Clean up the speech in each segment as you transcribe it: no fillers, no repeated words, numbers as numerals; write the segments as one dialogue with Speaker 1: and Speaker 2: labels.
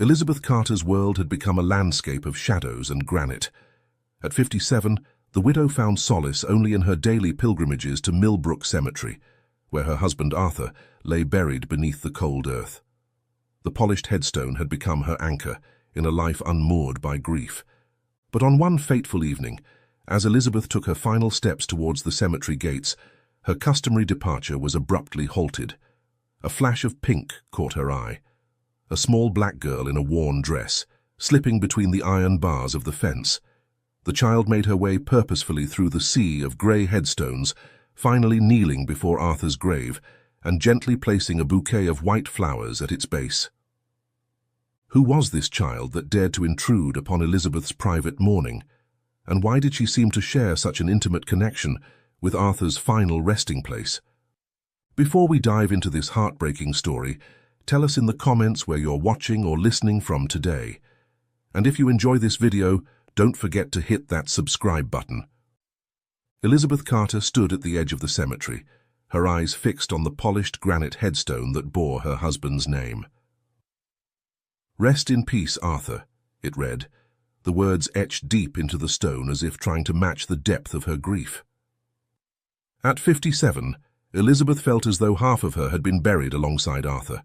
Speaker 1: Elizabeth Carter's world had become a landscape of shadows and granite. At 57, the widow found solace only in her daily pilgrimages to Millbrook Cemetery, where her husband Arthur lay buried beneath the cold earth. The polished headstone had become her anchor in a life unmoored by grief. But on one fateful evening, as Elizabeth took her final steps towards the cemetery gates, her customary departure was abruptly halted. A flash of pink caught her eye. A small black girl in a worn dress, slipping between the iron bars of the fence. The child made her way purposefully through the sea of grey headstones, finally kneeling before Arthur's grave and gently placing a bouquet of white flowers at its base. Who was this child that dared to intrude upon Elizabeth's private mourning, and why did she seem to share such an intimate connection with Arthur's final resting place? Before we dive into this heartbreaking story, tell us in the comments where you're watching or listening from today. And if you enjoy this video, don't forget to hit that subscribe button. Elizabeth Carter stood at the edge of the cemetery, her eyes fixed on the polished granite headstone that bore her husband's name. "Rest in peace, Arthur," it read, the words etched deep into the stone as if trying to match the depth of her grief. At 57, Elizabeth felt as though half of her had been buried alongside Arthur.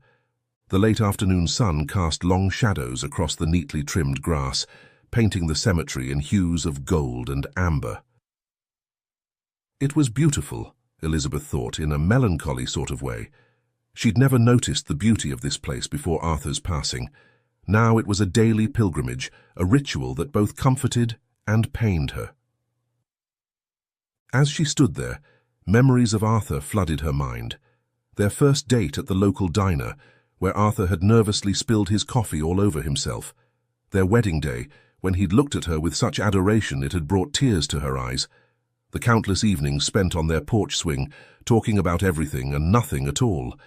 Speaker 1: The late afternoon sun cast long shadows across the neatly trimmed grass, painting the cemetery in hues of gold and amber. It was beautiful, Elizabeth thought, in a melancholy sort of way. She'd never noticed the beauty of this place before Arthur's passing. Now it was a daily pilgrimage, a ritual that both comforted and pained her. As she stood there, memories of Arthur flooded her mind. Their first date at the local diner, where Arthur had nervously spilled his coffee all over himself. Their wedding day, when he'd looked at her with such adoration it had brought tears to her eyes. The countless evenings spent on their porch swing, talking about everything and nothing at all.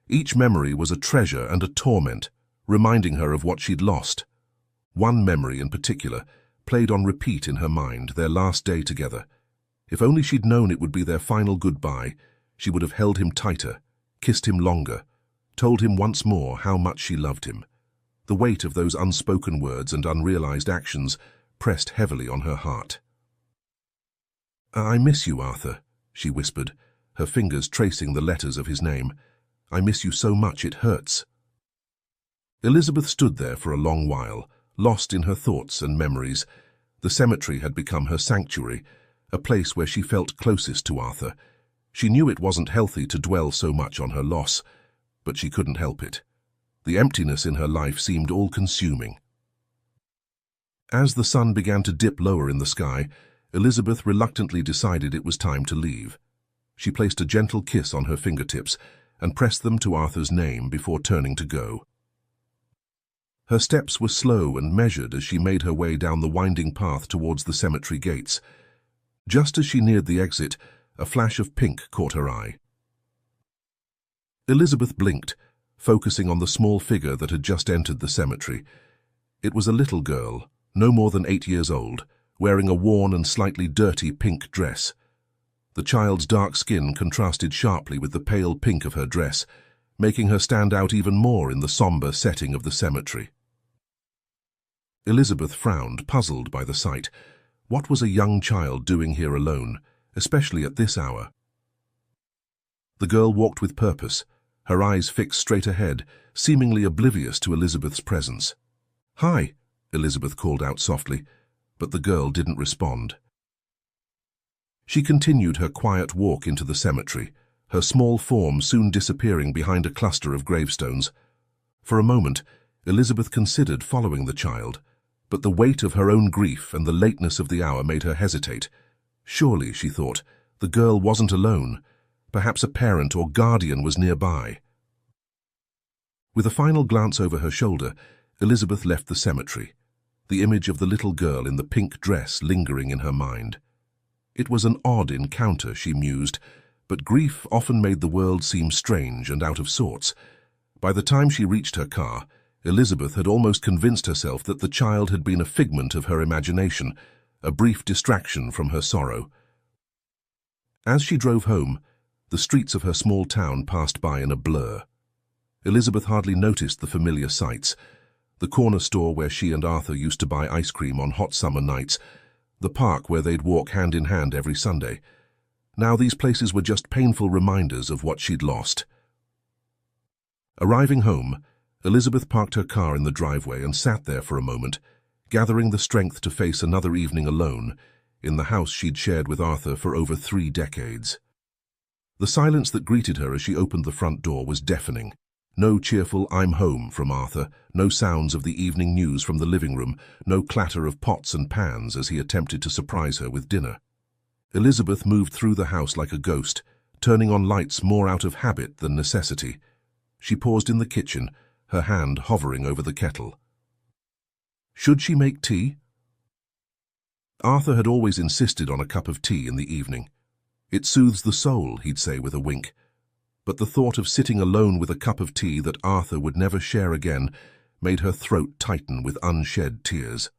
Speaker 1: Each memory was a treasure and a torment, reminding her of what she'd lost. One memory in particular played on repeat in her mind, their last day together. If only she'd known it would be their final goodbye, she would have held him tighter, kissed him longer, told him once more how much she loved him. The weight of those unspoken words and unrealized actions pressed heavily on her heart. "I miss you, Arthur," she whispered, her fingers tracing the letters of his name. "I miss you so much it hurts." Elizabeth stood there for a long while, lost in her thoughts and memories. The cemetery had become her sanctuary, a place where she felt closest to Arthur. She knew it wasn't healthy to dwell so much on her loss, but she couldn't help it. The emptiness in her life seemed all-consuming. As the sun began to dip lower in the sky, Elizabeth reluctantly decided it was time to leave. She placed a gentle kiss on her fingertips and pressed them to Arthur's name before turning to go. Her steps were slow and measured as she made her way down the winding path towards the cemetery gates. Just as she neared the exit, a flash of pink caught her eye. Elizabeth blinked, focusing on the small figure that had just entered the cemetery. It was a little girl, no more than 8 years old, wearing a worn and slightly dirty pink dress. The child's dark skin contrasted sharply with the pale pink of her dress, making her stand out even more in the somber setting of the cemetery. Elizabeth frowned, puzzled by the sight. What was a young child doing here alone, especially at this hour? The girl walked with purpose, her eyes fixed straight ahead, seemingly oblivious to Elizabeth's presence. "Hi," Elizabeth called out softly, but the girl didn't respond. She continued her quiet walk into the cemetery, her small form soon disappearing behind a cluster of gravestones. For a moment, Elizabeth considered following the child, but the weight of her own grief and the lateness of the hour made her hesitate. Surely, she thought, the girl wasn't alone. Perhaps a parent or guardian was nearby. With a final glance over her shoulder, Elizabeth left the cemetery, the image of the little girl in the pink dress lingering in her mind. It was an odd encounter, she mused, but grief often made the world seem strange and out of sorts. By the time she reached her car, Elizabeth had almost convinced herself that the child had been a figment of her imagination, a brief distraction from her sorrow. As she drove home, the streets of her small town passed by in a blur. Elizabeth hardly noticed the familiar sights. the corner store where she and Arthur used to buy ice cream on hot summer nights, the park where they'd walk hand in hand every Sunday. Now these places were just painful reminders of what she'd lost. Arriving home, Elizabeth parked her car in the driveway and sat there for a moment, gathering the strength to face another evening alone in the house she'd shared with Arthur for over 3 decades. The silence that greeted her as she opened the front door was deafening. No cheerful "I'm home" from Arthur, no sounds of the evening news from the living room, no clatter of pots and pans as he attempted to surprise her with dinner. Elizabeth moved through the house like a ghost, turning on lights more out of habit than necessity. She paused in the kitchen, her hand hovering over the kettle. Should she make tea? Arthur had always insisted on a cup of tea in the evening. It soothes the soul, he'd say with a wink. But the thought of sitting alone with a cup of tea that Arthur would never share again made her throat tighten with unshed tears.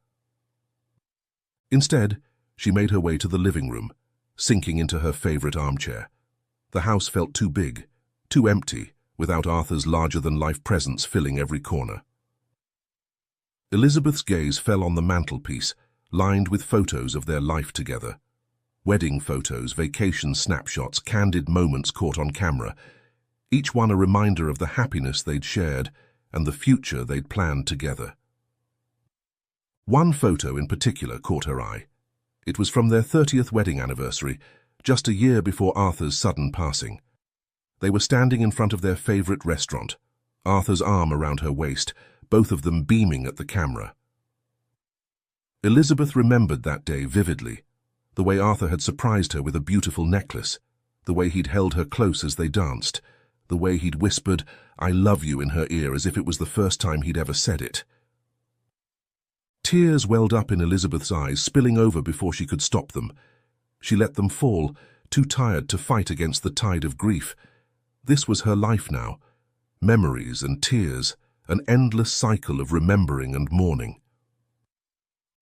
Speaker 1: Instead, she made her way to the living room, sinking into her favorite armchair. The house felt too big, too empty, without Arthur's larger-than-life presence filling every corner. Elizabeth's gaze fell on the mantelpiece, lined with photos of their life together. Wedding photos, vacation snapshots, candid moments caught on camera, each one a reminder of the happiness they'd shared and the future they'd planned together. One photo in particular caught her eye. It was from their 30th wedding anniversary, just a year before Arthur's sudden passing. They were standing in front of their favorite restaurant, Arthur's arm around her waist, both of them beaming at the camera. Elizabeth remembered that day vividly, the way Arthur had surprised her with a beautiful necklace, the way he'd held her close as they danced, the way he'd whispered, "I love you" in her ear as if it was the first time he'd ever said it. Tears welled up in Elizabeth's eyes, spilling over before she could stop them. She let them fall, too tired to fight against the tide of grief. This was her life now. Memories and tears, an endless cycle of remembering and mourning.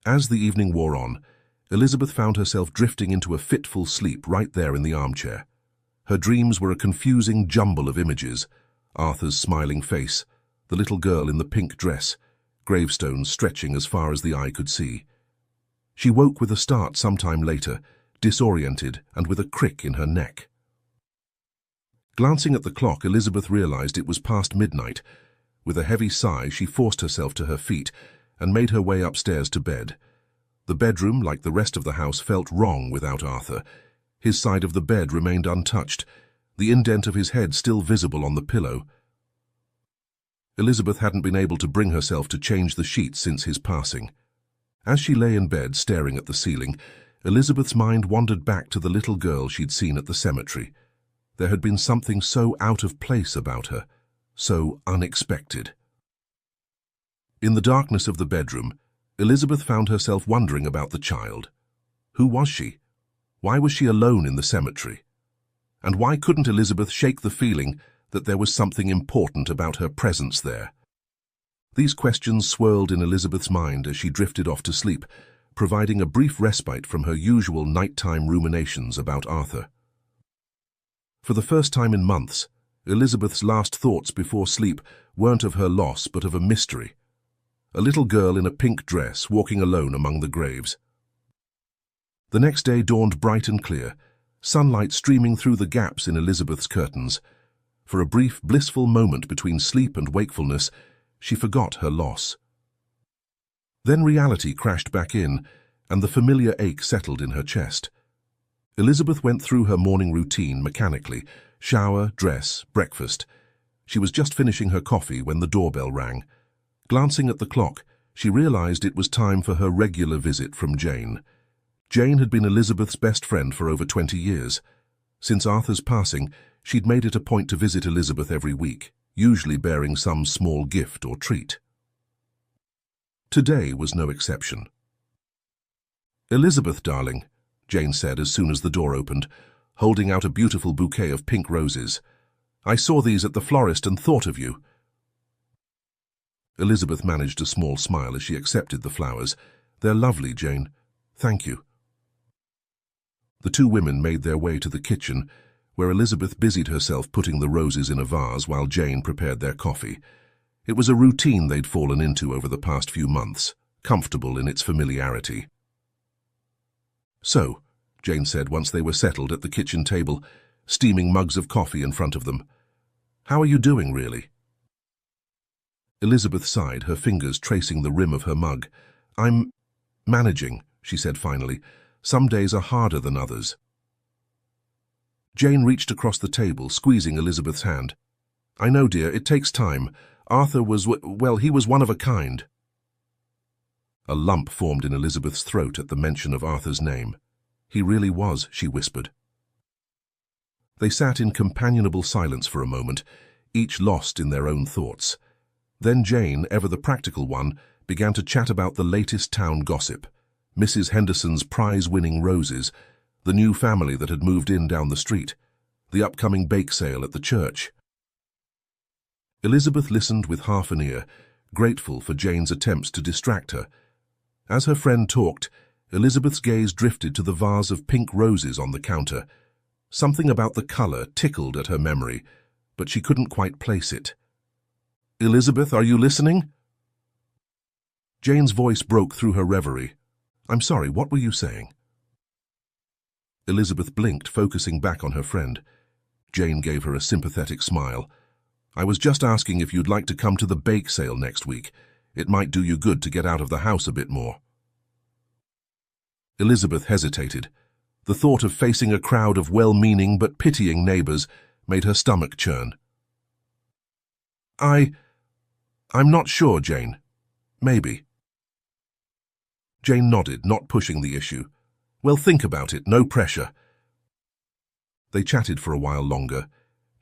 Speaker 1: As the evening wore on, Elizabeth found herself drifting into a fitful sleep right there in the armchair. Her dreams were a confusing jumble of images: Arthur's smiling face, the little girl in the pink dress, gravestones stretching as far as the eye could see. She woke with a start sometime later, disoriented and with a crick in her neck. Glancing at the clock, Elizabeth realized it was past midnight. With a heavy sigh, she forced herself to her feet and made her way upstairs to bed. The bedroom, like the rest of the house, felt wrong without Arthur. His side of the bed remained untouched, the indent of his head still visible on the pillow. Elizabeth hadn't been able to bring herself to change the sheets since his passing. As she lay in bed, staring at the ceiling, Elizabeth's mind wandered back to the little girl she'd seen at the cemetery. There had been something so out of place about her, so unexpected. In the darkness of the bedroom, Elizabeth found herself wondering about the child. Who was she? Why was she alone in the cemetery? And why couldn't Elizabeth shake the feeling that there was something important about her presence there? These questions swirled in Elizabeth's mind as she drifted off to sleep, providing a brief respite from her usual nighttime ruminations about Arthur. For the first time in months, Elizabeth's last thoughts before sleep weren't of her loss but of a mystery. A little girl in a pink dress walking alone among the graves. The next day dawned bright and clear, sunlight streaming through the gaps in Elizabeth's curtains. For a brief, blissful moment between sleep and wakefulness, she forgot her loss. Then reality crashed back in, and the familiar ache settled in her chest. Elizabeth went through her morning routine mechanically: shower, dress, breakfast. She was just finishing her coffee when the doorbell rang. Glancing at the clock, she realized it was time for her regular visit from Jane. Jane had been Elizabeth's best friend for over 20 years. Since Arthur's passing, she'd made it a point to visit Elizabeth every week, usually bearing some small gift or treat. Today was no exception. "Elizabeth, darling," Jane said as soon as the door opened, holding out a beautiful bouquet of pink roses. "I saw these at the florist and thought of you." Elizabeth managed a small smile as she accepted the flowers. "They're lovely, Jane. Thank you." The two women made their way to the kitchen, where Elizabeth busied herself putting the roses in a vase while Jane prepared their coffee. It was a routine they'd fallen into over the past few months, comfortable in its familiarity. "So," Jane said once they were settled at the kitchen table, steaming mugs of coffee in front of them, "how are you doing, really?" Elizabeth sighed, her fingers tracing the rim of her mug. "I'm managing," she said finally. "Some days are harder than others." Jane reached across the table, squeezing Elizabeth's hand. "I know, dear, it takes time. Arthur was, well, he was one of a kind." A lump formed in Elizabeth's throat at the mention of Arthur's name. "He really was," she whispered. They sat in companionable silence for a moment, each lost in their own thoughts. Then Jane, ever the practical one, began to chat about the latest town gossip, Mrs. Henderson's prize-winning roses, the new family that had moved in down the street, the upcoming bake sale at the church. Elizabeth listened with half an ear, grateful for Jane's attempts to distract her. As her friend talked, Elizabeth's gaze drifted to the vase of pink roses on the counter. Something about the color tickled at her memory, but she couldn't quite place it. "Elizabeth, are you listening?" Jane's voice broke through her reverie. "I'm sorry, what were you saying?" Elizabeth blinked, focusing back on her friend. Jane gave her a sympathetic smile. "I was just asking if you'd like to come to the bake sale next week. It might do you good to get out of the house a bit more." Elizabeth hesitated. The thought of facing a crowd of well-meaning but pitying neighbors made her stomach churn. I'm not sure, Jane. Maybe." Jane nodded, not pushing the issue. "Well, think about it, no pressure." They chatted for a while longer,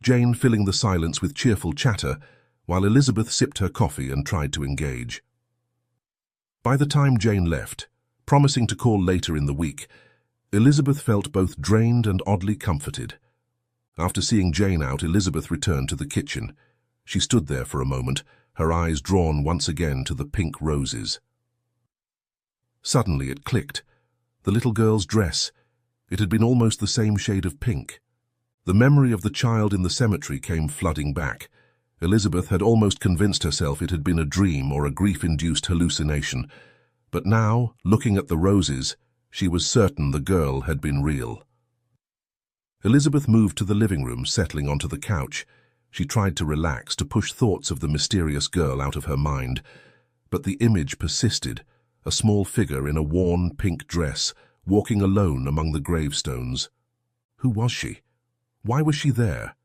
Speaker 1: Jane filling the silence with cheerful chatter, while Elizabeth sipped her coffee and tried to engage. By the time Jane left, promising to call later in the week, Elizabeth felt both drained and oddly comforted. After seeing Jane out, Elizabeth returned to the kitchen. She stood there for a moment, her eyes drawn once again to the pink roses. Suddenly it clicked. The little girl's dress. It had been almost the same shade of pink. The memory of the child in the cemetery came flooding back. Elizabeth had almost convinced herself it had been a dream or a grief-induced hallucination. But now, looking at the roses, she was certain the girl had been real. Elizabeth moved to the living room, settling onto the couch. She tried to relax, to push thoughts of the mysterious girl out of her mind. But the image persisted, a small figure in a worn pink dress, walking alone among the gravestones. Who was she? Why was she there?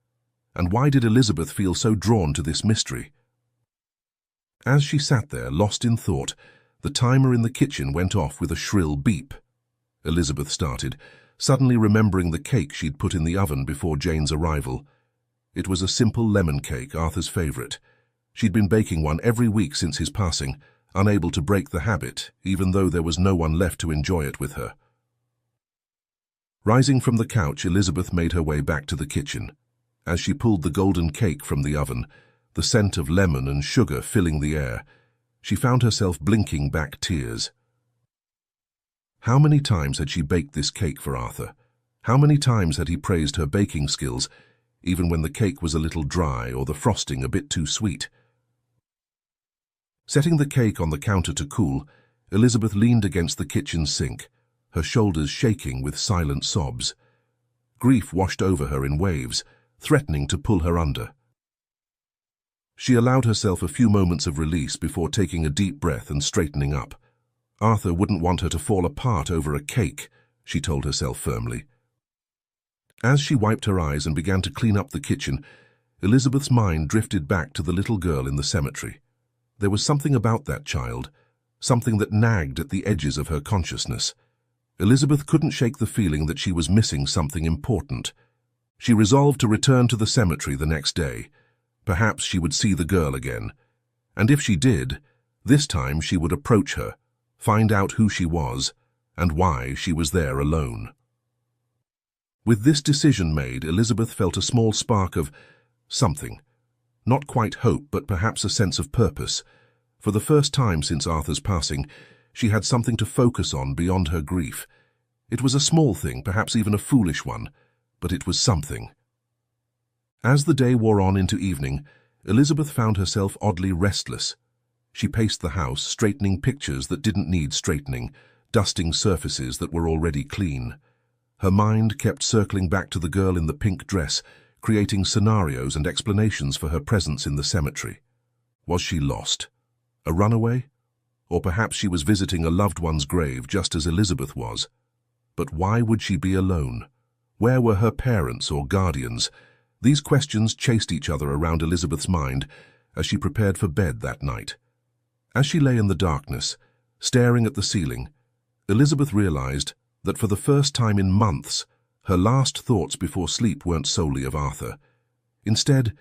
Speaker 1: And why did Elizabeth feel so drawn to this mystery? As she sat there, lost in thought, the timer in the kitchen went off with a shrill beep. Elizabeth started, suddenly remembering the cake she'd put in the oven before Jane's arrival. It was a simple lemon cake, Arthur's favorite. She'd been baking one every week since his passing, unable to break the habit, even though there was no one left to enjoy it with her. Rising from the couch, Elizabeth made her way back to the kitchen. As she pulled the golden cake from the oven, the scent of lemon and sugar filling the air, she found herself blinking back tears. How many times had she baked this cake for Arthur? How many times had he praised her baking skills, even when the cake was a little dry or the frosting a bit too sweet? Setting the cake on the counter to cool, Elizabeth leaned against the kitchen sink, her shoulders shaking with silent sobs. Grief washed over her in waves, threatening to pull her under. She allowed herself a few moments of release before taking a deep breath and straightening up. Arthur wouldn't want her to fall apart over a cake, she told herself firmly. As she wiped her eyes and began to clean up the kitchen, Elizabeth's mind drifted back to the little girl in the cemetery. There was something about that child, something that nagged at the edges of her consciousness. Elizabeth couldn't shake the feeling that she was missing something important. She resolved to return to the cemetery the next day. Perhaps she would see the girl again. And if she did, this time she would approach her, find out who she was, and why she was there alone. With this decision made, Elizabeth felt a small spark of something. Not quite hope, but perhaps a sense of purpose. For the first time since Arthur's passing, she had something to focus on beyond her grief. It was a small thing, perhaps even a foolish one, but it was something. As the day wore on into evening, Elizabeth found herself oddly restless. She paced the house, straightening pictures that didn't need straightening, dusting surfaces that were already clean. Her mind kept circling back to the girl in the pink dress, creating scenarios and explanations for her presence in the cemetery. Was she lost? A runaway? Or perhaps she was visiting a loved one's grave just as Elizabeth was. But why would she be alone? Where were her parents or guardians? These questions chased each other around Elizabeth's mind as she prepared for bed that night. As she lay in the darkness, staring at the ceiling, Elizabeth realized that for the first time in months, her last thoughts before sleep weren't solely of Arthur. Instead,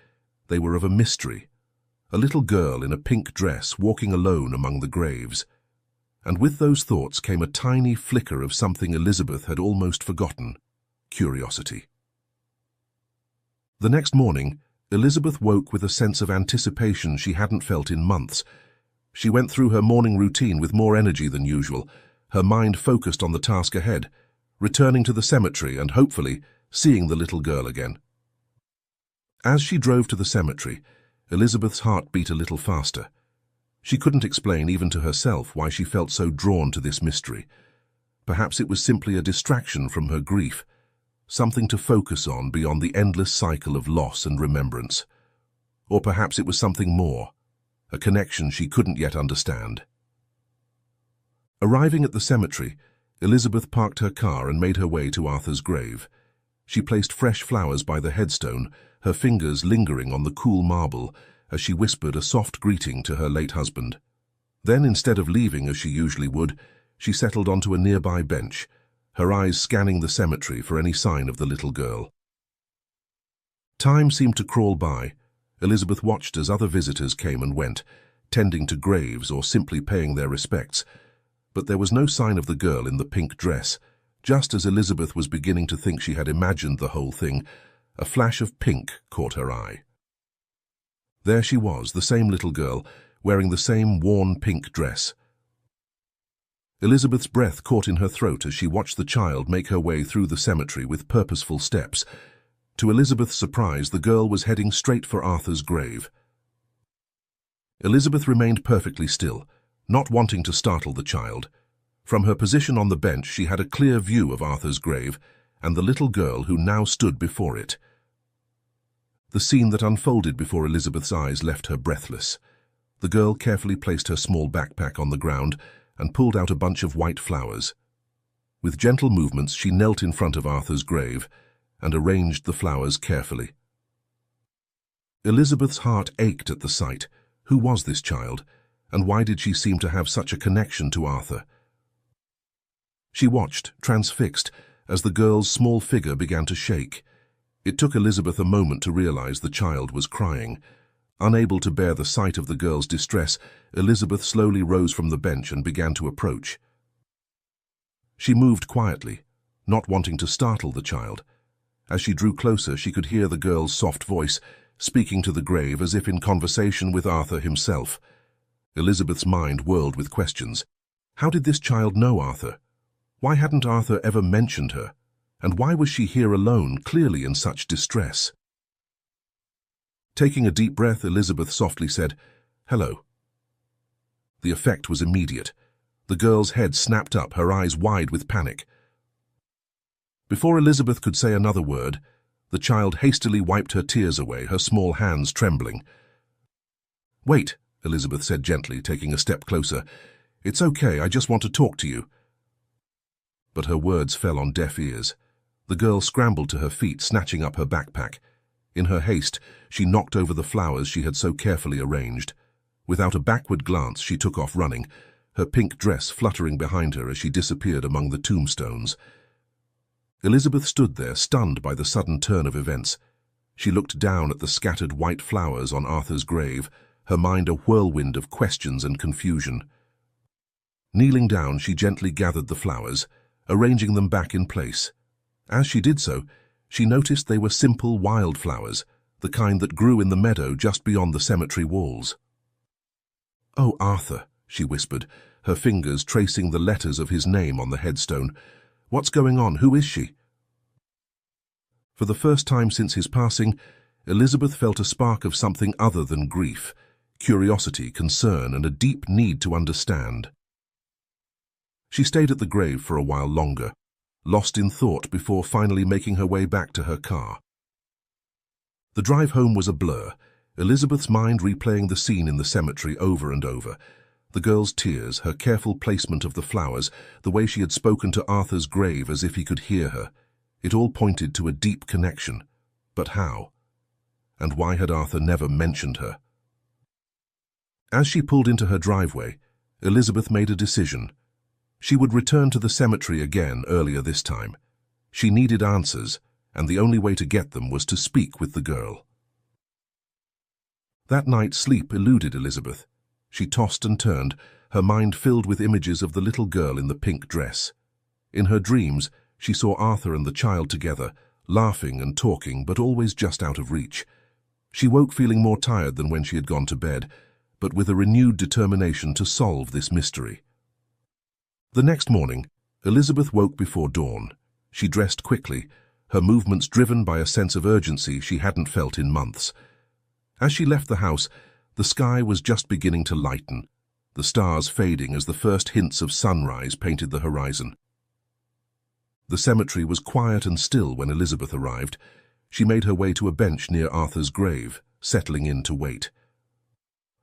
Speaker 1: they were of a mystery, a little girl in a pink dress walking alone among the graves. And with those thoughts came a tiny flicker of something Elizabeth had almost forgotten: curiosity. The next morning, Elizabeth woke with a sense of anticipation she hadn't felt in months. She went through her morning routine with more energy than usual, her mind focused on the task ahead, returning to the cemetery and, hopefully, seeing the little girl again. As she drove to the cemetery, Elizabeth's heart beat a little faster. She couldn't explain even to herself why she felt so drawn to this mystery. Perhaps it was simply a distraction from her grief, something to focus on beyond the endless cycle of loss and remembrance. Or perhaps it was something more, a connection she couldn't yet understand. Arriving at the cemetery, Elizabeth parked her car and made her way to Arthur's grave. She placed fresh flowers by the headstone, her fingers lingering on the cool marble as she whispered a soft greeting to her late husband. Then, instead of leaving as she usually would, she settled onto a nearby bench, her eyes scanning the cemetery for any sign of the little girl. Time seemed to crawl by. Elizabeth watched as other visitors came and went, tending to graves or simply paying their respects. But there was no sign of the girl in the pink dress. Just as Elizabeth was beginning to think she had imagined the whole thing, a flash of pink caught her eye. There she was, the same little girl, wearing the same worn pink dress. Elizabeth's breath caught in her throat as she watched the child make her way through the cemetery with purposeful steps. To Elizabeth's surprise, the girl was heading straight for Arthur's grave. Elizabeth remained perfectly still, not wanting to startle the child. From her position on the bench, she had a clear view of Arthur's grave and the little girl who now stood before it. The scene that unfolded before Elizabeth's eyes left her breathless. The girl carefully placed her small backpack on the ground and pulled out a bunch of white flowers. With gentle movements, she knelt in front of Arthur's grave and arranged the flowers carefully. Elizabeth's heart ached at the sight. Who was this child, and why did she seem to have such a connection to Arthur? She watched, transfixed, as the girl's small figure began to shake. It took Elizabeth a moment to realize the child was crying. Unable to bear the sight of the girl's distress, Elizabeth slowly rose from the bench and began to approach. She moved quietly, not wanting to startle the child. As she drew closer, she could hear the girl's soft voice, speaking to the grave as if in conversation with Arthur himself. Elizabeth's mind whirled with questions. How did this child know Arthur? Why hadn't Arthur ever mentioned her? And why was she here alone, clearly in such distress? Taking a deep breath, Elizabeth softly said, "Hello." The effect was immediate. The girl's head snapped up, her eyes wide with panic. Before Elizabeth could say another word, the child hastily wiped her tears away, her small hands trembling. "Wait," Elizabeth said gently, taking a step closer. "It's okay, I just want to talk to you." But her words fell on deaf ears. The girl scrambled to her feet, snatching up her backpack. In her haste, she knocked over the flowers she had so carefully arranged. Without a backward glance, she took off running, her pink dress fluttering behind her as she disappeared among the tombstones. Elizabeth stood there, stunned by the sudden turn of events. She looked down at the scattered white flowers on Arthur's grave, her mind a whirlwind of questions and confusion. Kneeling down, she gently gathered the flowers, arranging them back in place. As she did so, she noticed they were simple wildflowers, the kind that grew in the meadow just beyond the cemetery walls. "Oh, Arthur," she whispered, her fingers tracing the letters of his name on the headstone. "What's going on? Who is she?" For the first time since his passing, Elizabeth felt a spark of something other than grief, curiosity, concern, and a deep need to understand. She stayed at the grave for a while longer, lost in thought before finally making her way back to her car. The drive home was a blur, Elizabeth's mind replaying the scene in the cemetery over and over. The girl's tears, her careful placement of the flowers, the way she had spoken to Arthur's grave as if he could hear her. It all pointed to a deep connection. But how? And why had Arthur never mentioned her? As she pulled into her driveway, Elizabeth made a decision. She would return to the cemetery again earlier this time. She needed answers, and the only way to get them was to speak with the girl. That night, sleep eluded Elizabeth. She tossed and turned, her mind filled with images of the little girl in the pink dress. In her dreams, she saw Arthur and the child together, laughing and talking, but always just out of reach. She woke feeling more tired than when she had gone to bed, but with a renewed determination to solve this mystery. The next morning, Elizabeth woke before dawn. She dressed quickly, her movements driven by a sense of urgency she hadn't felt in months. As she left the house, the sky was just beginning to lighten, the stars fading as the first hints of sunrise painted the horizon. The cemetery was quiet and still when Elizabeth arrived. She made her way to a bench near Arthur's grave, settling in to wait.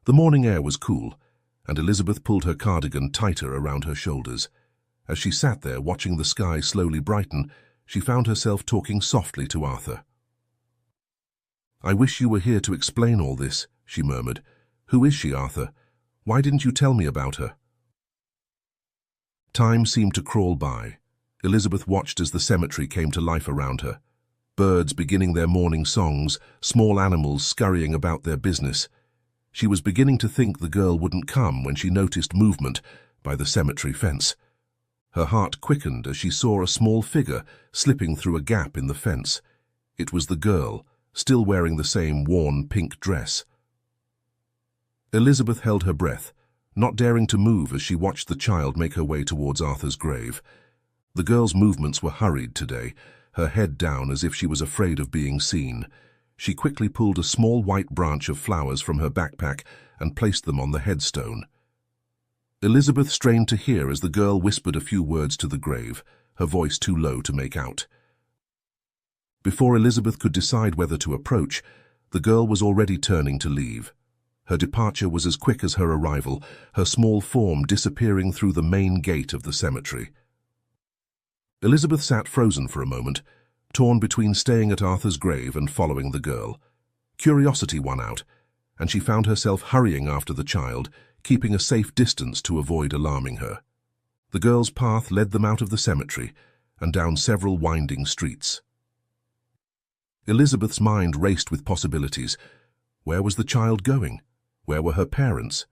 Speaker 1: The morning air was cool, and Elizabeth pulled her cardigan tighter around her shoulders. As she sat there watching the sky slowly brighten, she found herself talking softly to Arthur. "I wish you were here to explain all this," she murmured. "Who is she, Arthur? Why didn't you tell me about her?" Time seemed to crawl by. Elizabeth watched as the cemetery came to life around her. Birds beginning their morning songs, small animals scurrying about their business. She was beginning to think the girl wouldn't come when she noticed movement by the cemetery fence. Her heart quickened as she saw a small figure slipping through a gap in the fence. It was the girl, still wearing the same worn pink dress. Elizabeth held her breath, not daring to move as she watched the child make her way towards Arthur's grave. The girl's movements were hurried today, her head down as if she was afraid of being seen. She quickly pulled a small white branch of flowers from her backpack and placed them on the headstone. Elizabeth strained to hear as the girl whispered a few words to the grave, her voice too low to make out. Before Elizabeth could decide whether to approach, the girl was already turning to leave. Her departure was as quick as her arrival, her small form disappearing through the main gate of the cemetery. Elizabeth sat frozen for a moment, torn between staying at Arthur's grave and following the girl. Curiosity won out, and she found herself hurrying after the child, keeping a safe distance to avoid alarming her. The girl's path led them out of the cemetery and down several winding streets. Elizabeth's mind raced with possibilities. Where was the child going? Where were her parents?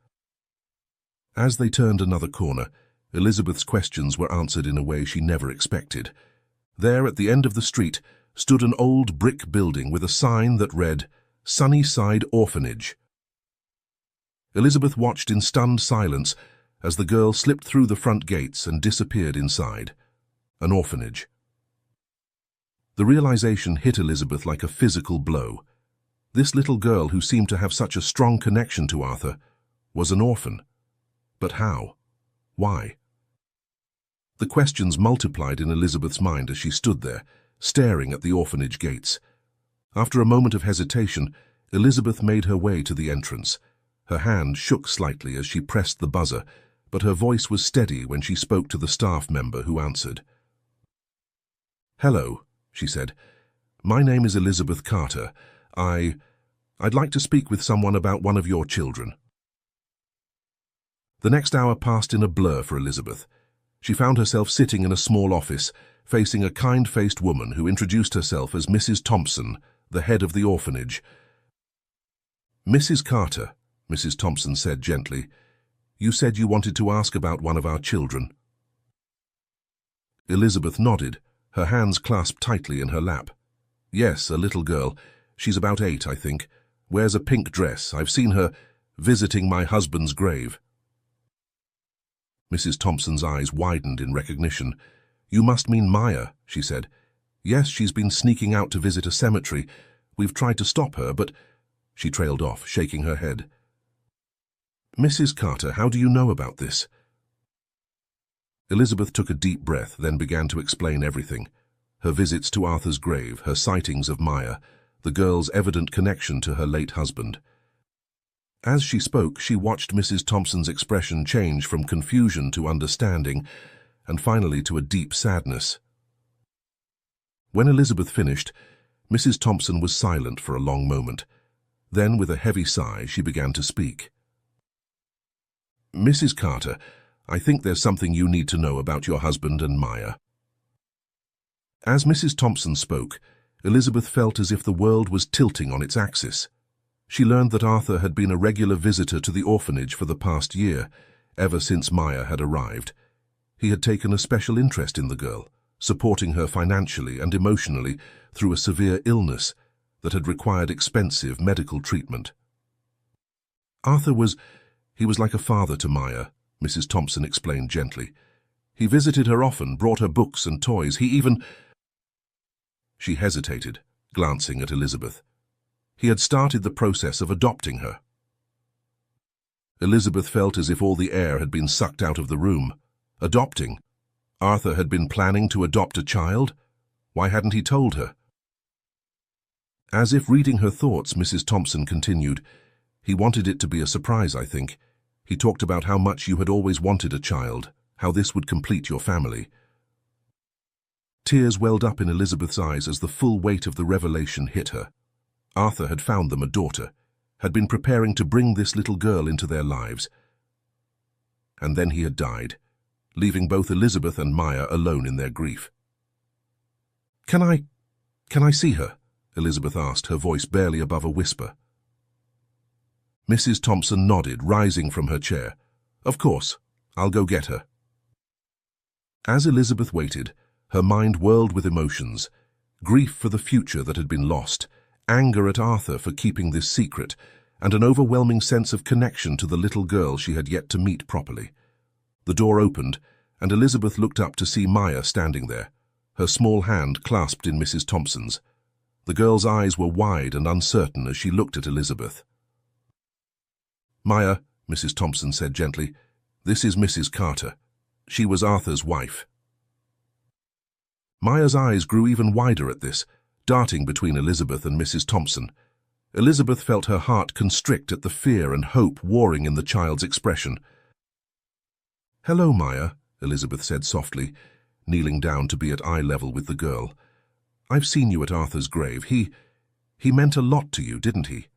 Speaker 1: As they turned another corner, Elizabeth's questions were answered in a way she never expected. There, at the end of the street, stood an old brick building with a sign that read, "Sunnyside Orphanage." Elizabeth watched in stunned silence as the girl slipped through the front gates and disappeared inside. An orphanage. The realization hit Elizabeth like a physical blow. This little girl, who seemed to have such a strong connection to Arthur, was an orphan. But how? Why? The questions multiplied in Elizabeth's mind as she stood there, staring at the orphanage gates. After a moment of hesitation, Elizabeth made her way to the entrance. Her hand shook slightly as she pressed the buzzer, but her voice was steady when she spoke to the staff member who answered. "Hello," she said. "My name is Elizabeth Carter. I'd like to speak with someone about one of your children." The next hour passed in a blur for Elizabeth. She found herself sitting in a small office, facing a kind-faced woman who introduced herself as Mrs. Thompson, the head of the orphanage. "Mrs. Carter," Mrs. Thompson said gently, "you said you wanted to ask about one of our children." Elizabeth nodded, her hands clasped tightly in her lap. "Yes, a little girl. She's about 8, I think. Wears a pink dress. I've seen her visiting my husband's grave." Mrs. Thompson's eyes widened in recognition. "You must mean Maya," she said. "Yes, she's been sneaking out to visit a cemetery. We've tried to stop her, but—" She trailed off, shaking her head. "Mrs. Carter, how do you know about this?" Elizabeth took a deep breath, then began to explain everything. Her visits to Arthur's grave, her sightings of Maya, the girl's evident connection to her late husband. As she spoke, she watched Mrs. Thompson's expression change from confusion to understanding, and finally to a deep sadness. When Elizabeth finished, Mrs. Thompson was silent for a long moment. Then, with a heavy sigh, she began to speak. "Mrs. Carter, I think there's something you need to know about your husband and Maya." As Mrs. Thompson spoke, Elizabeth felt as if the world was tilting on its axis. She learned that Arthur had been a regular visitor to the orphanage for the past year, ever since Maya had arrived. He had taken a special interest in the girl, supporting her financially and emotionally through a severe illness that had required expensive medical treatment. He was like a father to Maya, Mrs. Thompson explained gently. He visited her often, brought her books and toys. He even— She hesitated, glancing at Elizabeth. He had started the process of adopting her. Elizabeth felt as if all the air had been sucked out of the room. Adopting? Arthur had been planning to adopt a child? Why hadn't he told her? As if reading her thoughts, Mrs. Thompson continued, "He wanted it to be a surprise, I think. He talked about how much you had always wanted a child, how this would complete your family." Tears welled up in Elizabeth's eyes as the full weight of the revelation hit her. Arthur had found them a daughter, had been preparing to bring this little girl into their lives. And then he had died, leaving both Elizabeth and Maya alone in their grief. Can I see her?" Elizabeth asked, her voice barely above a whisper. Mrs. Thompson nodded, rising from her chair. "Of course. I'll go get her." As Elizabeth waited, her mind whirled with emotions: grief for the future that had been lost, anger at Arthur for keeping this secret, and an overwhelming sense of connection to the little girl she had yet to meet properly. The door opened, and Elizabeth looked up to see Maya standing there, her small hand clasped in Mrs. Thompson's. The girl's eyes were wide and uncertain as she looked at Elizabeth. "Maya," Mrs. Thompson said gently, "this is Mrs. Carter. She was Arthur's wife." Maya's eyes grew even wider at this, darting between Elizabeth and Mrs. Thompson. Elizabeth felt her heart constrict at the fear and hope warring in the child's expression. "Hello, Maya," Elizabeth said softly, kneeling down to be at eye level with the girl. "I've seen you at Arthur's grave. He meant a lot to you, didn't he?"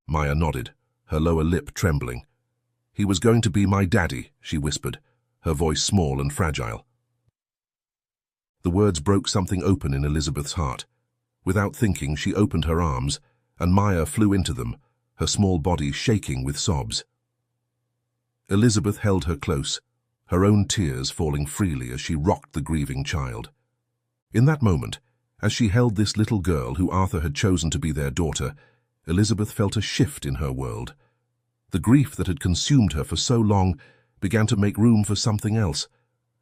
Speaker 1: Maya nodded, her lower lip trembling. "He was going to be my daddy," she whispered, her voice small and fragile. The words broke something open in Elizabeth's heart. Without thinking, she opened her arms, and Maya flew into them, her small body shaking with sobs. Elizabeth held her close, her own tears falling freely as she rocked the grieving child. In that moment, as she held this little girl who Arthur had chosen to be their daughter, Elizabeth felt a shift in her world. The grief that had consumed her for so long began to make room for something else,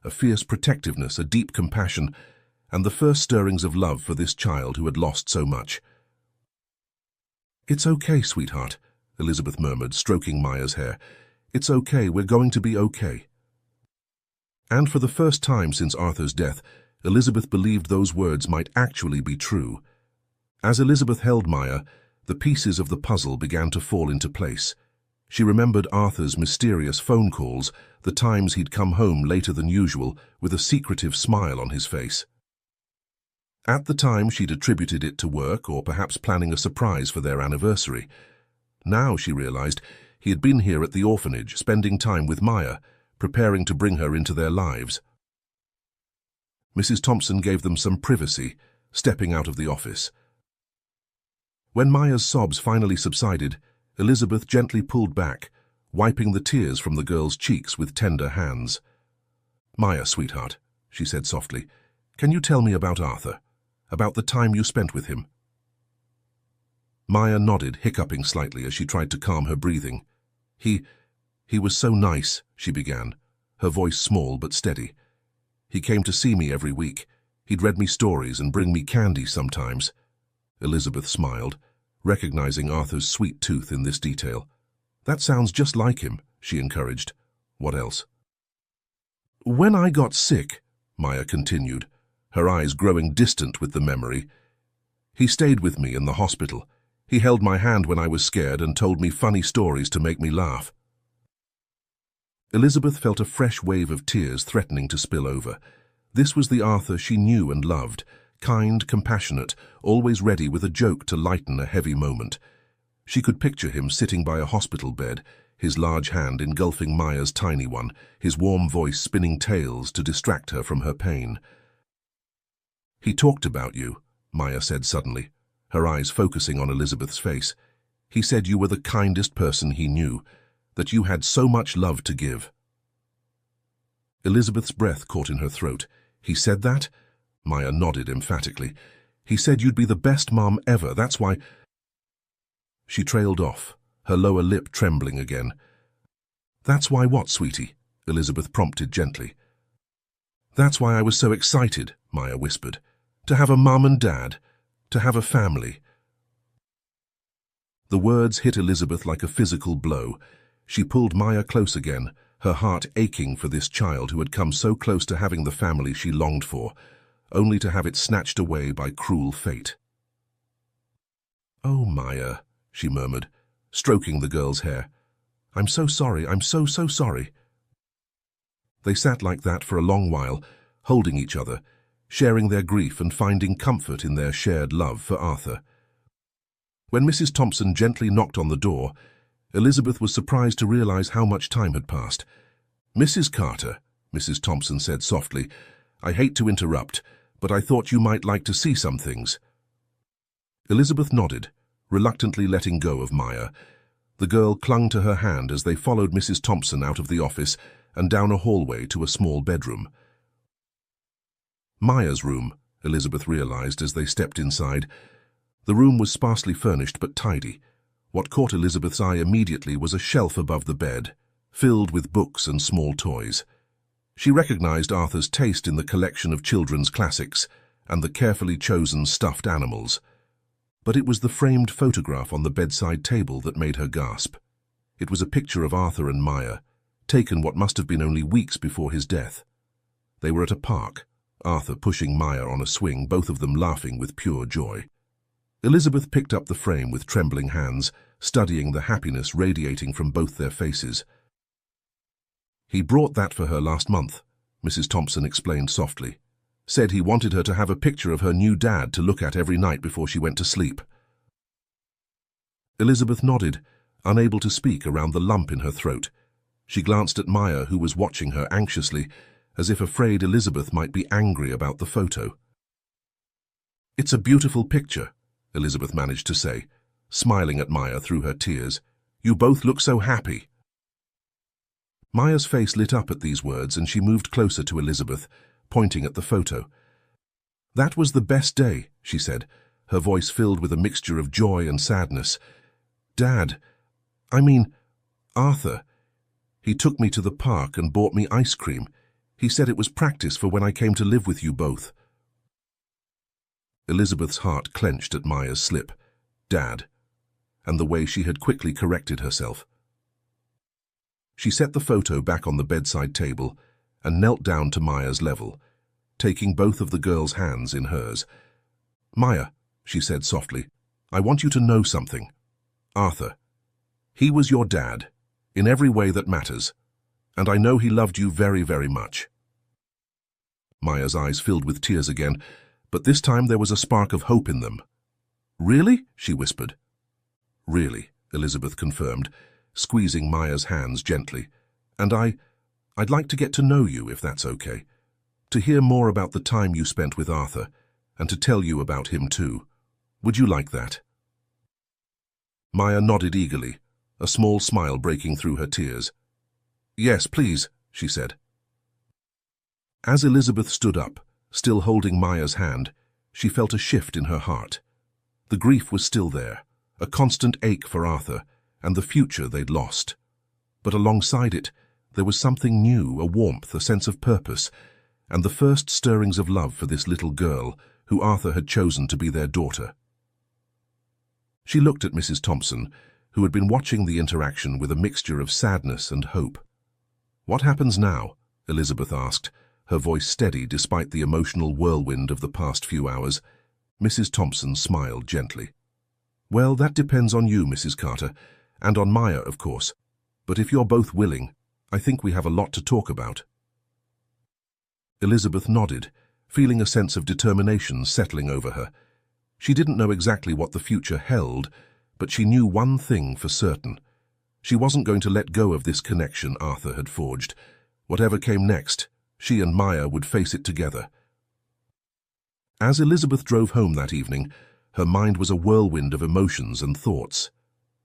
Speaker 1: a fierce protectiveness, a deep compassion, and the first stirrings of love for this child who had lost so much. "It's okay, sweetheart," Elizabeth murmured, stroking Maya's hair. "It's okay, we're going to be okay." And for the first time since Arthur's death, Elizabeth believed those words might actually be true. As Elizabeth held Maya, the pieces of the puzzle began to fall into place. She remembered Arthur's mysterious phone calls, the times he'd come home later than usual with a secretive smile on his face. At the time, she'd attributed it to work or perhaps planning a surprise for their anniversary. Now, she realized, he had been here at the orphanage, spending time with Maya, preparing to bring her into their lives. Mrs. Thompson gave them some privacy, stepping out of the office. When Maya's sobs finally subsided, Elizabeth gently pulled back, wiping the tears from the girl's cheeks with tender hands. "Maya, sweetheart," she said softly, "can you tell me about Arthur? About the time you spent with him?" Maya nodded, hiccuping slightly as she tried to calm her breathing. He was so nice," she began, her voice small but steady. "He came to see me every week. He'd read me stories and bring me candy sometimes. Elizabeth smiled, recognizing Arthur's sweet tooth in this detail. That sounds just like him, she encouraged. What else? When I got sick, Maya continued, her eyes growing distant with the memory, he stayed with me in the hospital. He held my hand when I was scared and told me funny stories to make me laugh. Elizabeth felt a fresh wave of tears threatening to spill over. This was the Arthur she knew and loved, kind, compassionate, always ready with a joke to lighten a heavy moment. She could picture him sitting by a hospital bed, his large hand engulfing Maya's tiny one, his warm voice spinning tales to distract her from her pain. He talked about you, Maya said suddenly, her eyes focusing on Elizabeth's face. He said you were the kindest person he knew, that you had so much love to give. Elizabeth's breath caught in her throat. He said that? Maya nodded emphatically. He said you'd be the best mom ever, that's why... She trailed off, her lower lip trembling again. That's why what, sweetie? Elizabeth prompted gently. That's why I was so excited, Maya whispered. To have a mum and dad, to have a family. The words hit Elizabeth like a physical blow. She pulled Maya close again, her heart aching for this child who had come so close to having the family she longed for, only to have it snatched away by cruel fate. Oh, Maya, she murmured, stroking the girl's hair. I'm so sorry, I'm so sorry. They sat like that for a long while, holding each other, sharing their grief and finding comfort in their shared love for Arthur. When Mrs. Thompson gently knocked on the door, Elizabeth was surprised to realize how much time had passed. Mrs. Carter, Mrs. Thompson said softly, I hate to interrupt, but I thought you might like to see some things. Elizabeth nodded, reluctantly letting go of Maya. The girl clung to her hand as they followed Mrs. Thompson out of the office and down a hallway to a small bedroom. Maya's room, Elizabeth realized as they stepped inside. The room was sparsely furnished but tidy. What caught Elizabeth's eye immediately was a shelf above the bed, filled with books and small toys. She recognized Arthur's taste in the collection of children's classics and the carefully chosen stuffed animals. But it was the framed photograph on the bedside table that made her gasp. It was a picture of Arthur and Maya, taken what must have been only weeks before his death. They were at a park, Arthur pushing Maya on a swing, both of them laughing with pure joy. Elizabeth picked up the frame with trembling hands, studying the happiness radiating from both their faces. He brought that for her last month, Mrs. Thompson explained softly. Said he wanted her to have a picture of her new dad to look at every night before she went to sleep. Elizabeth nodded, unable to speak around the lump in her throat. She glanced at Maya, who was watching her anxiously, as if afraid Elizabeth might be angry about the photo. It's a beautiful picture, Elizabeth managed to say, smiling at Maya through her tears. You both look so happy. Maya's face lit up at these words and she moved closer to Elizabeth, pointing at the photo. That was the best day, she said, her voice filled with a mixture of joy and sadness. Dad, Arthur, he took me to the park and bought me ice cream. He said it was practice for when I came to live with you both. Elizabeth's heart clenched at Maya's slip. Dad, and the way she had quickly corrected herself. She set the photo back on the bedside table and knelt down to Maya's level, taking both of the girl's hands in hers. Maya, she said softly, I want you to know something. Arthur, he was your dad, in every way that matters, and I know he loved you very, very much. Maya's eyes filled with tears again, but this time there was a spark of hope in them. Really? She whispered. Really, Elizabeth confirmed, squeezing Maya's hands gently. And I'd like to get to know you, if that's okay. To hear more about the time you spent with Arthur, and to tell you about him too. Would you like that? Maya nodded eagerly, a small smile breaking through her tears. Yes, please, she said. As Elizabeth stood up, still holding Maya's hand, she felt a shift in her heart. The grief was still there, a constant ache for Arthur and the future they'd lost. But alongside it, there was something new, a warmth, a sense of purpose, and the first stirrings of love for this little girl who Arthur had chosen to be their daughter. She looked at Mrs. Thompson, who had been watching the interaction with a mixture of sadness and hope. "What happens now?" Elizabeth asked, her voice steady despite the emotional whirlwind of the past few hours. Mrs. Thompson smiled gently. "Well, that depends on you, Mrs. Carter, and on Maya, of course. But if you're both willing, I think we have a lot to talk about." Elizabeth nodded, feeling a sense of determination settling over her. She didn't know exactly what the future held, but she knew one thing for certain. She wasn't going to let go of this connection Arthur had forged. Whatever came next, she and Maya would face it together. As Elizabeth drove home that evening, her mind was a whirlwind of emotions and thoughts.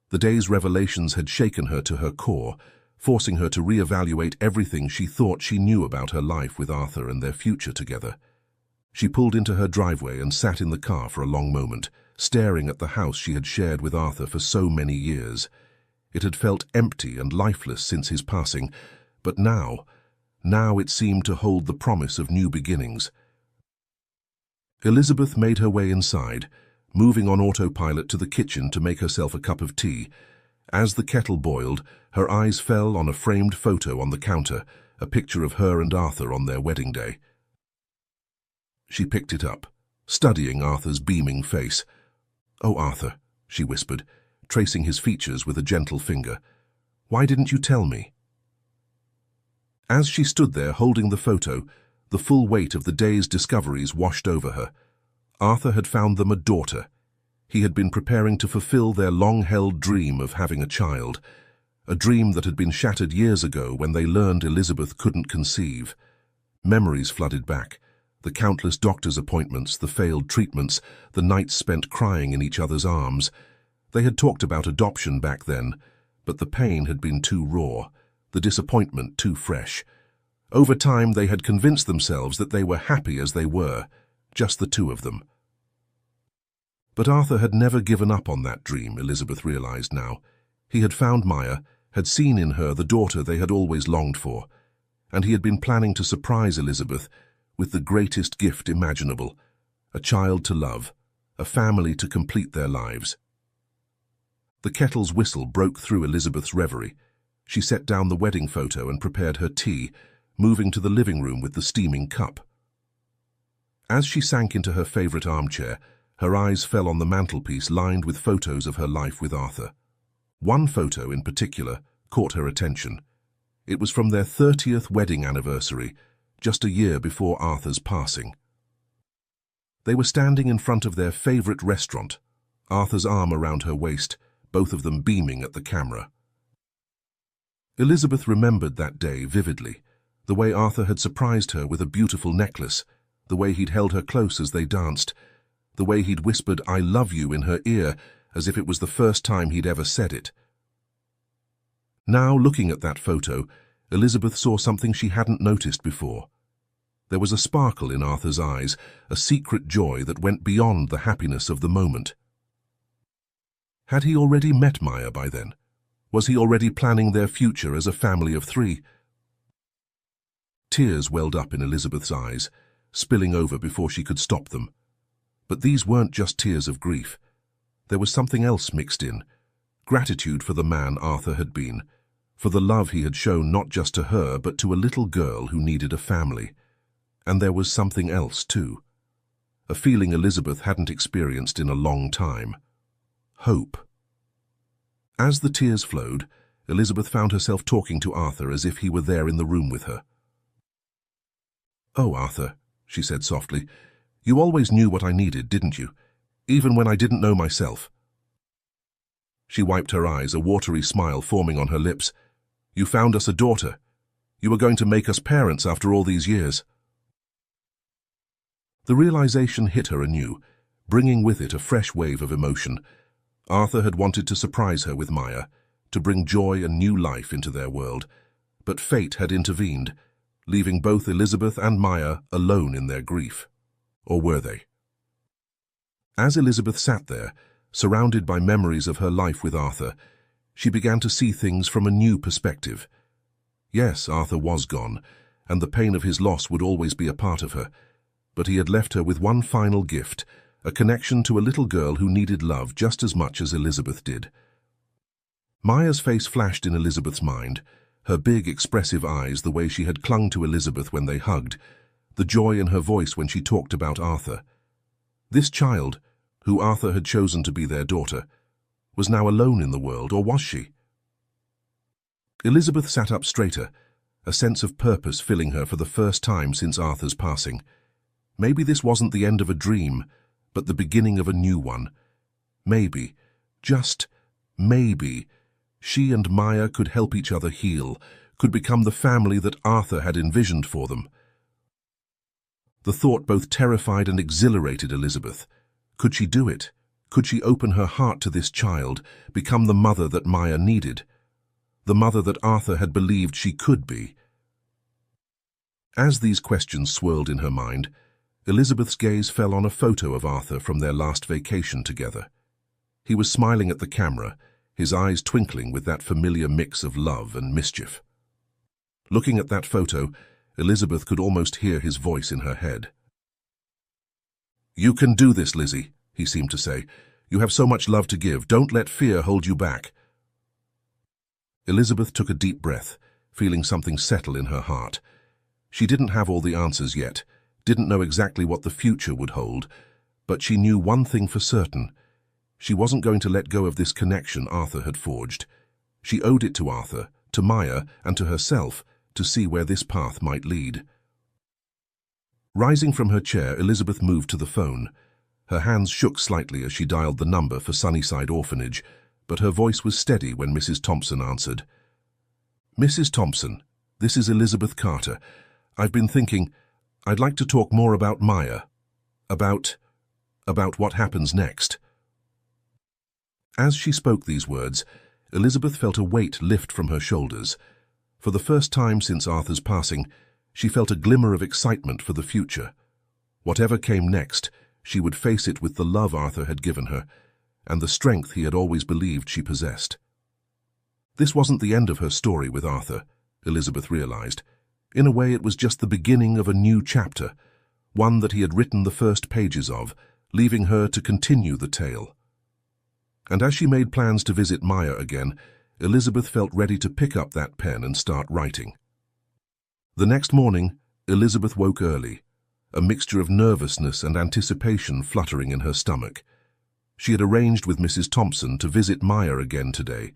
Speaker 1: The day's revelations had shaken her to her core, forcing her to reevaluate everything she thought she knew about her life with Arthur and their future together. She pulled into her driveway and sat in the car for a long moment, staring at the house she had shared with Arthur for so many years. It had felt empty and lifeless since his passing, but now it seemed to hold the promise of new beginnings. Elizabeth made her way inside, moving on autopilot to the kitchen to make herself a cup of tea. As the kettle boiled, her eyes fell on a framed photo on the counter, a picture of her and Arthur on their wedding day. She picked it up, studying Arthur's beaming face. "Oh, Arthur," she whispered, tracing his features with a gentle finger. "Why didn't you tell me?" As she stood there holding the photo, the full weight of the day's discoveries washed over her. Arthur had found them a daughter. He had been preparing to fulfill their long-held dream of having a child, a dream that had been shattered years ago when they learned Elizabeth couldn't conceive. Memories flooded back, the countless doctor's appointments, the failed treatments, the nights spent crying in each other's arms. They had talked about adoption back then, but the pain had been too raw, the disappointment too fresh. Over time, they had convinced themselves that they were happy as they were, just the two of them. But Arthur had never given up on that dream, Elizabeth realized now. He had found Maya, had seen in her the daughter they had always longed for, and he had been planning to surprise Elizabeth with the greatest gift imaginable, a child to love, a family to complete their lives. The kettle's whistle broke through Elizabeth's reverie. She set down the wedding photo and prepared her tea, moving to the living room with the steaming cup. As she sank into her favorite armchair, her eyes fell on the mantelpiece lined with photos of her life with Arthur. One photo in particular caught her attention. It was from their 30th wedding anniversary, just a year before Arthur's passing. They were standing in front of their favorite restaurant, Arthur's arm around her waist, both of them beaming at the camera. Elizabeth remembered that day vividly, the way Arthur had surprised her with a beautiful necklace, the way he'd held her close as they danced, the way he'd whispered "I love you" in her ear as if it was the first time he'd ever said it. Now, looking at that photo, Elizabeth saw something she hadn't noticed before. There was a sparkle in Arthur's eyes, a secret joy that went beyond the happiness of the moment. Had he already met Maya by then? Was he already planning their future as a family of three? Tears welled up in Elizabeth's eyes, spilling over before she could stop them. But these weren't just tears of grief. There was something else mixed in, gratitude for the man Arthur had been, for the love he had shown not just to her but to a little girl who needed a family. And there was something else too, a feeling Elizabeth hadn't experienced in a long time. Hope. As the tears flowed, Elizabeth found herself talking to Arthur as if he were there in the room with her. "Oh, Arthur," she said softly, "you always knew what I needed, didn't you? Even when I didn't know myself." She wiped her eyes, a watery smile forming on her lips. "You found us a daughter. You were going to make us parents after all these years." The realization hit her anew, bringing with it a fresh wave of emotion. Arthur had wanted to surprise her with Maya, to bring joy and new life into their world, but fate had intervened, leaving both Elizabeth and Maya alone in their grief. Or were they? As Elizabeth sat there, surrounded by memories of her life with Arthur, she began to see things from a new perspective. Yes, Arthur was gone, and the pain of his loss would always be a part of her, but he had left her with one final gift, a connection to a little girl who needed love just as much as Elizabeth did. Maya's face flashed in Elizabeth's mind, her big, expressive eyes the way she had clung to Elizabeth when they hugged, the joy in her voice when she talked about Arthur. This child, who Arthur had chosen to be their daughter, was now alone in the world, or was she? Elizabeth sat up straighter, a sense of purpose filling her for the first time since Arthur's passing. Maybe this wasn't the end of a dream, but the beginning of a new one. Maybe, just maybe, she and Maya could help each other heal, could become the family that Arthur had envisioned for them. The thought both terrified and exhilarated Elizabeth. Could she do it? Could she open her heart to this child, become the mother that Maya needed? The mother that Arthur had believed she could be? As these questions swirled in her mind, Elizabeth's gaze fell on a photo of Arthur from their last vacation together. He was smiling at the camera, his eyes twinkling with that familiar mix of love and mischief. Looking at that photo, Elizabeth could almost hear his voice in her head. "You can do this, Lizzie," he seemed to say. "You have so much love to give. Don't let fear hold you back." Elizabeth took a deep breath, feeling something settle in her heart. She didn't have all the answers yet, didn't know exactly what the future would hold, but she knew one thing for certain. She wasn't going to let go of this connection Arthur had forged. She owed it to Arthur, to Maya, and to herself to see where this path might lead. Rising from her chair, Elizabeth moved to the phone. Her hands shook slightly as she dialed the number for Sunnyside Orphanage, but her voice was steady when Mrs. Thompson answered. "Mrs. Thompson, this is Elizabeth Carter. I've been thinking, I'd like to talk more about Maya. About what happens next." As she spoke these words, Elizabeth felt a weight lift from her shoulders. For the first time since Arthur's passing, she felt a glimmer of excitement for the future. Whatever came next, she would face it with the love Arthur had given her, and the strength he had always believed she possessed. This wasn't the end of her story with Arthur, Elizabeth realized. In a way, it was just the beginning of a new chapter, one that he had written the first pages of, leaving her to continue the tale. And as she made plans to visit Maya again, Elizabeth felt ready to pick up that pen and start writing. The next morning, Elizabeth woke early, a mixture of nervousness and anticipation fluttering in her stomach. She had arranged with Mrs. Thompson to visit Maya again today,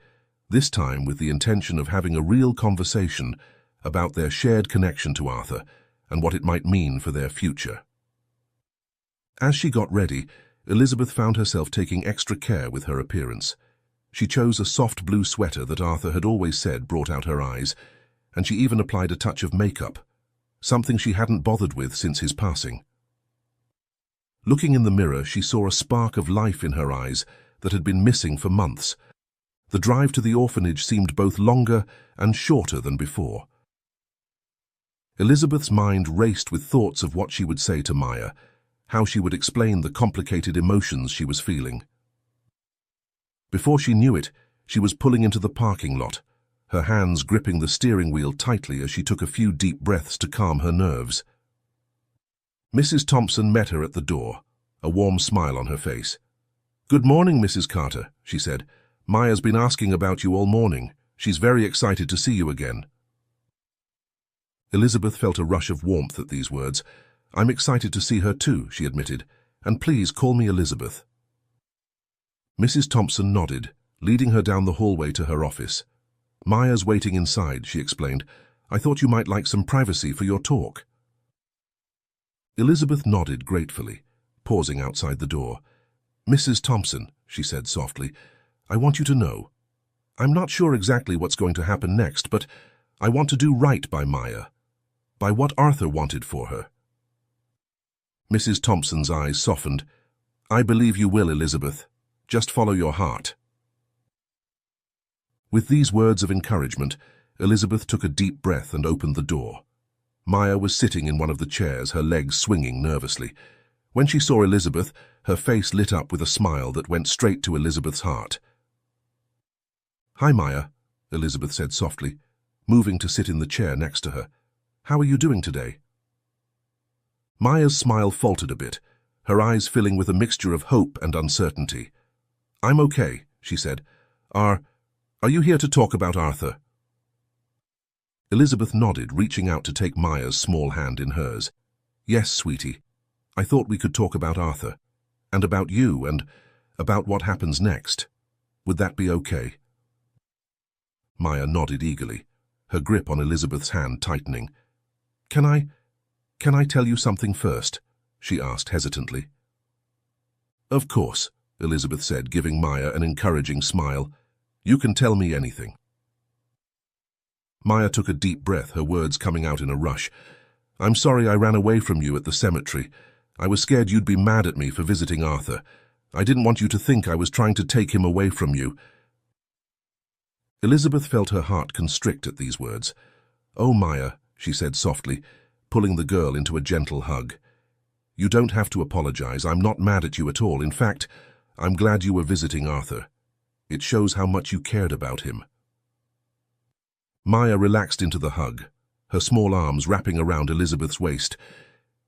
Speaker 1: this time with the intention of having a real conversation about their shared connection to Arthur and what it might mean for their future. As she got ready, Elizabeth found herself taking extra care with her appearance. She chose a soft blue sweater that Arthur had always said brought out her eyes, and she even applied a touch of makeup, something she hadn't bothered with since his passing. Looking in the mirror, she saw a spark of life in her eyes that had been missing for months. The drive to the orphanage seemed both longer and shorter than before. Elizabeth's mind raced with thoughts of what she would say to Maya, how she would explain the complicated emotions she was feeling. Before she knew it, she was pulling into the parking lot, her hands gripping the steering wheel tightly as she took a few deep breaths to calm her nerves. Mrs. Thompson met her at the door, a warm smile on her face. "Good morning, Mrs. Carter," she said. "Maya's been asking about you all morning. She's very excited to see you again." Elizabeth felt a rush of warmth at these words. "I'm excited to see her too," she admitted. "And please call me Elizabeth." Mrs. Thompson nodded, leading her down the hallway to her office. "Maya's waiting inside," she explained. "I thought you might like some privacy for your talk." Elizabeth nodded gratefully, pausing outside the door. "Mrs. Thompson," she said softly, "I want you to know. I'm not sure exactly what's going to happen next, but I want to do right by Maya, by what Arthur wanted for her." Mrs. Thompson's eyes softened. "I believe you will, Elizabeth. Just follow your heart." With these words of encouragement, Elizabeth took a deep breath and opened the door. Maya was sitting in one of the chairs, her legs swinging nervously. When she saw Elizabeth, her face lit up with a smile that went straight to Elizabeth's heart. "Hi, Maya," Elizabeth said softly, moving to sit in the chair next to her. "How are you doing today?" Maya's smile faltered a bit, her eyes filling with a mixture of hope and uncertainty. "I'm okay," she said. Are you here to talk about Arthur?" Elizabeth nodded, reaching out to take Maya's small hand in hers. "Yes, sweetie. I thought we could talk about Arthur, and about you, and about what happens next. Would that be okay?" Maya nodded eagerly, her grip on Elizabeth's hand tightening. Can I tell you something first?" she asked hesitantly. "Of course," Elizabeth said, giving Maya an encouraging smile. "You can tell me anything." Maya took a deep breath, her words coming out in a rush. "I'm sorry I ran away from you at the cemetery. I was scared you'd be mad at me for visiting Arthur. I didn't want you to think I was trying to take him away from you." Elizabeth felt her heart constrict at these words. "Oh, Maya," she said softly, pulling the girl into a gentle hug. "You don't have to apologize. I'm not mad at you at all. In fact, I'm glad you were visiting Arthur. It shows how much you cared about him." Maya relaxed into the hug, her small arms wrapping around Elizabeth's waist.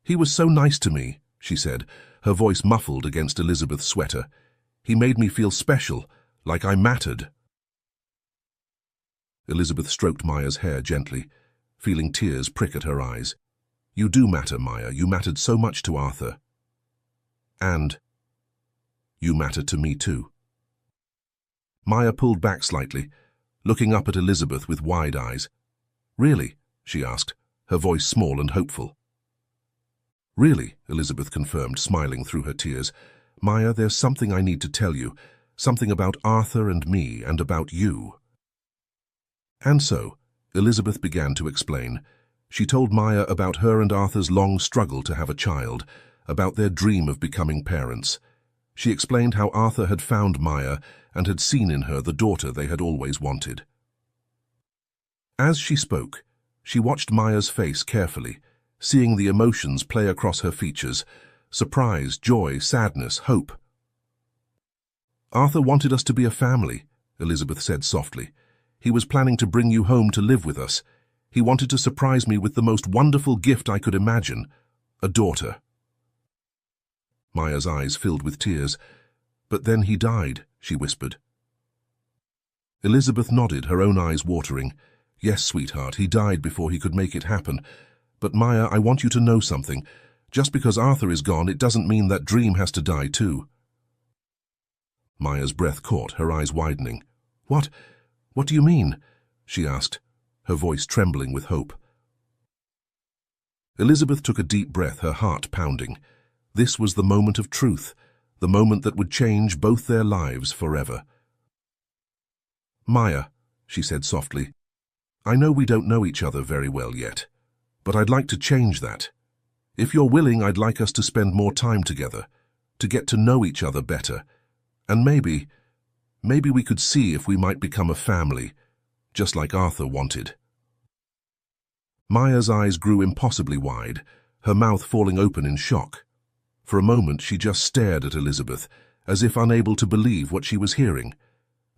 Speaker 1: "He was so nice to me," she said, her voice muffled against Elizabeth's sweater. "He made me feel special, like I mattered." Elizabeth stroked Maya's hair gently, feeling tears prick at her eyes. "You do matter, Maya. You mattered so much to Arthur. And you matter to me too." Maya pulled back slightly, looking up at Elizabeth with wide eyes. "Really?" she asked, her voice small and hopeful. "Really," Elizabeth confirmed, smiling through her tears. "Maya, there's something I need to tell you, something about Arthur and me and about you." And so, Elizabeth began to explain. She told Maya about her and Arthur's long struggle to have a child, about their dream of becoming parents. She explained how Arthur had found Maya and had seen in her the daughter they had always wanted. As she spoke, she watched Maya's face carefully, seeing the emotions play across her features: surprise, joy, sadness, hope. "Arthur wanted us to be a family," Elizabeth said softly. "He was planning to bring you home to live with us. He wanted to surprise me with the most wonderful gift I could imagine, a daughter." Maya's eyes filled with tears. "But then he died," she whispered. Elizabeth nodded, her own eyes watering. "Yes, sweetheart, he died before he could make it happen. But Maya, I want you to know something. Just because Arthur is gone, it doesn't mean that dream has to die too." Maya's breath caught, her eyes widening. What do you mean?" she asked, her voice trembling with hope. Elizabeth took a deep breath, her heart pounding. This was the moment of truth, the moment that would change both their lives forever. "Maya," she said softly, "I know we don't know each other very well yet, but I'd like to change that. If you're willing, I'd like us to spend more time together, to get to know each other better, and maybe we could see if we might become a family, just like Arthur wanted." Maya's eyes grew impossibly wide, her mouth falling open in shock. For a moment she just stared at Elizabeth, as if unable to believe what she was hearing.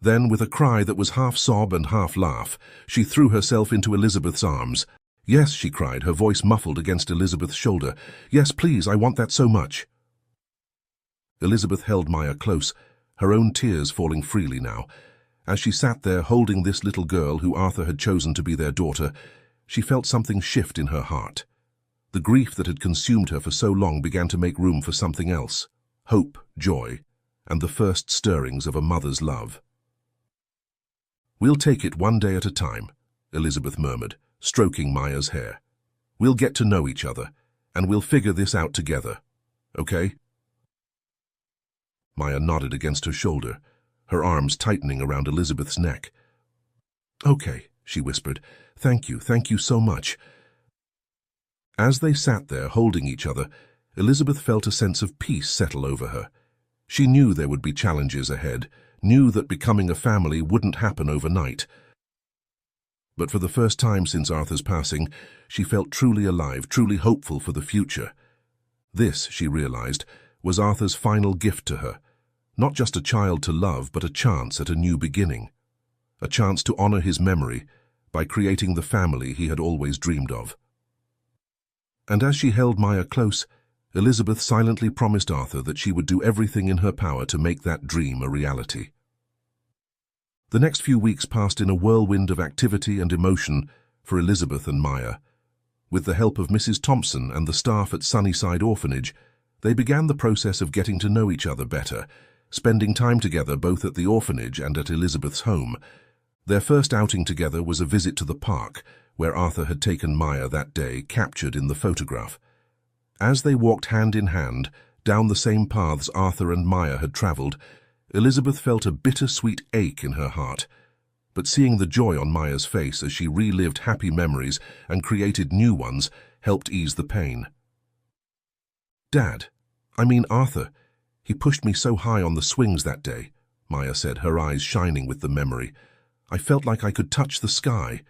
Speaker 1: Then, with a cry that was half sob and half laugh, she threw herself into Elizabeth's arms. "Yes," she cried, her voice muffled against Elizabeth's shoulder. "Yes, please, I want that so much." Elizabeth held Maya close, her own tears falling freely now. As she sat there holding this little girl who Arthur had chosen to be their daughter, she felt something shift in her heart. The grief that had consumed her for so long began to make room for something else: hope, joy, and the first stirrings of a mother's love. "We'll take it one day at a time," Elizabeth murmured, stroking Maya's hair. "We'll get to know each other, and we'll figure this out together. Okay?" Maya nodded against her shoulder, her arms tightening around Elizabeth's neck. "Okay," she whispered. Thank you so much." As they sat there holding each other, Elizabeth felt a sense of peace settle over her. She knew there would be challenges ahead, knew that becoming a family wouldn't happen overnight. But for the first time since Arthur's passing, she felt truly alive, truly hopeful for the future. This, she realized, was Arthur's final gift to her. Not just a child to love, but a chance at a new beginning. A chance to honor his memory by creating the family he had always dreamed of. And as she held Maya close, Elizabeth silently promised Arthur that she would do everything in her power to make that dream a reality. The next few weeks passed in a whirlwind of activity and emotion for Elizabeth and Maya. With the help of Mrs. Thompson and the staff at Sunnyside Orphanage, they began the process of getting to know each other better, spending time together both at the orphanage and at Elizabeth's home. Their first outing together was a visit to the park, where Arthur had taken Maya that day, captured in the photograph. As they walked hand in hand down the same paths Arthur and Maya had travelled, Elizabeth felt a bittersweet ache in her heart. But seeing the joy on Maya's face as she relived happy memories and created new ones helped ease the pain. Arthur, he pushed me so high on the swings that day, Maya said, her eyes shining with the memory. I felt like I could touch the sky.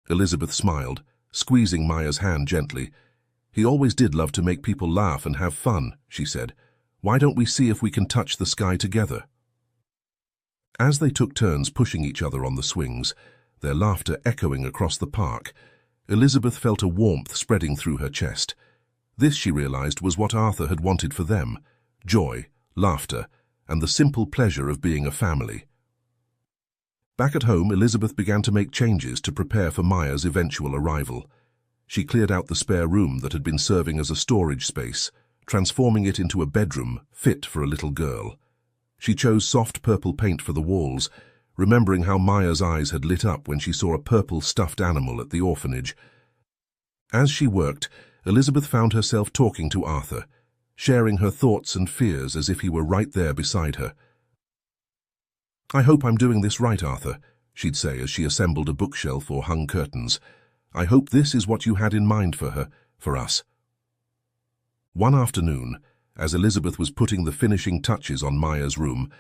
Speaker 1: Elizabeth smiled, squeezing Maya's hand gently. He always did love to make people laugh and have fun, she said. Why don't we see if we can touch the sky together? As they took turns pushing each other on the swings, their laughter echoing across the park, Elizabeth felt a warmth spreading through her chest. This, she realized, was what Arthur had wanted for them: joy, laughter, and the simple pleasure of being a family. Back at home, Elizabeth began to make changes to prepare for Maya's eventual arrival. She cleared out the spare room that had been serving as a storage space, transforming it into a bedroom fit for a little girl. She chose soft purple paint for the walls, remembering how Maya's eyes had lit up when she saw a purple stuffed animal at the orphanage. As she worked, Elizabeth found herself talking to Arthur, sharing her thoughts and fears as if he were right there beside her. I hope I'm doing this right, Arthur, she'd say as she assembled a bookshelf or hung curtains. I hope this is what you had in mind for us. One afternoon, as Elizabeth was putting the finishing touches on Maya's room,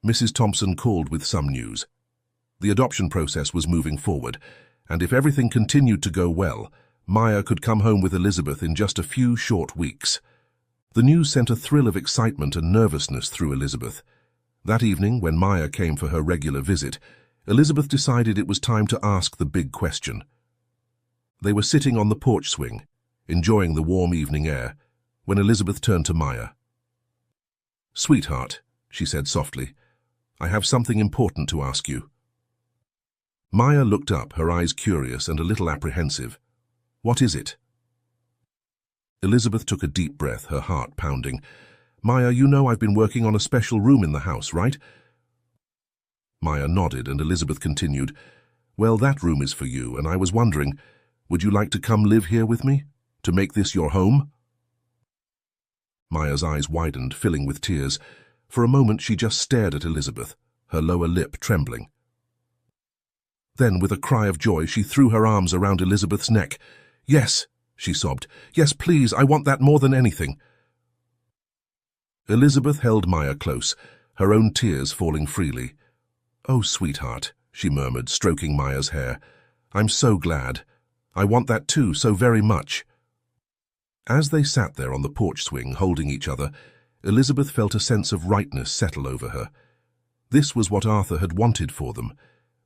Speaker 1: Mrs. Thompson called with some news. The adoption process was moving forward, and if everything continued to go well, Maya could come home with Elizabeth in just a few short weeks. The news sent a thrill of excitement and nervousness through Elizabeth. That evening, when Maya came for her regular visit, Elizabeth decided it was time to ask the big question. They were sitting on the porch swing, enjoying the warm evening air, when Elizabeth turned to Maya. "Sweetheart," she said softly, "I have something important to ask you." Maya looked up, her eyes curious and a little apprehensive. "What is it?" Elizabeth took a deep breath, her heart pounding. "Maya, you know I've been working on a special room in the house, right?" Maya nodded, and Elizabeth continued, "Well, that room is for you, and I was wondering, would you like to come live here with me? To make this your home?" Maya's eyes widened, filling with tears. For a moment she just stared at Elizabeth, her lower lip trembling. Then, with a cry of joy, she threw her arms around Elizabeth's neck. "Yes," she sobbed. "Yes, please, I want that more than anything." Elizabeth held Maya close, her own tears falling freely. "Oh, sweetheart," she murmured, stroking Maya's hair. "I'm so glad. I want that too, so very much." As they sat there on the porch swing, holding each other, Elizabeth felt a sense of rightness settle over her. This was what Arthur had wanted for them.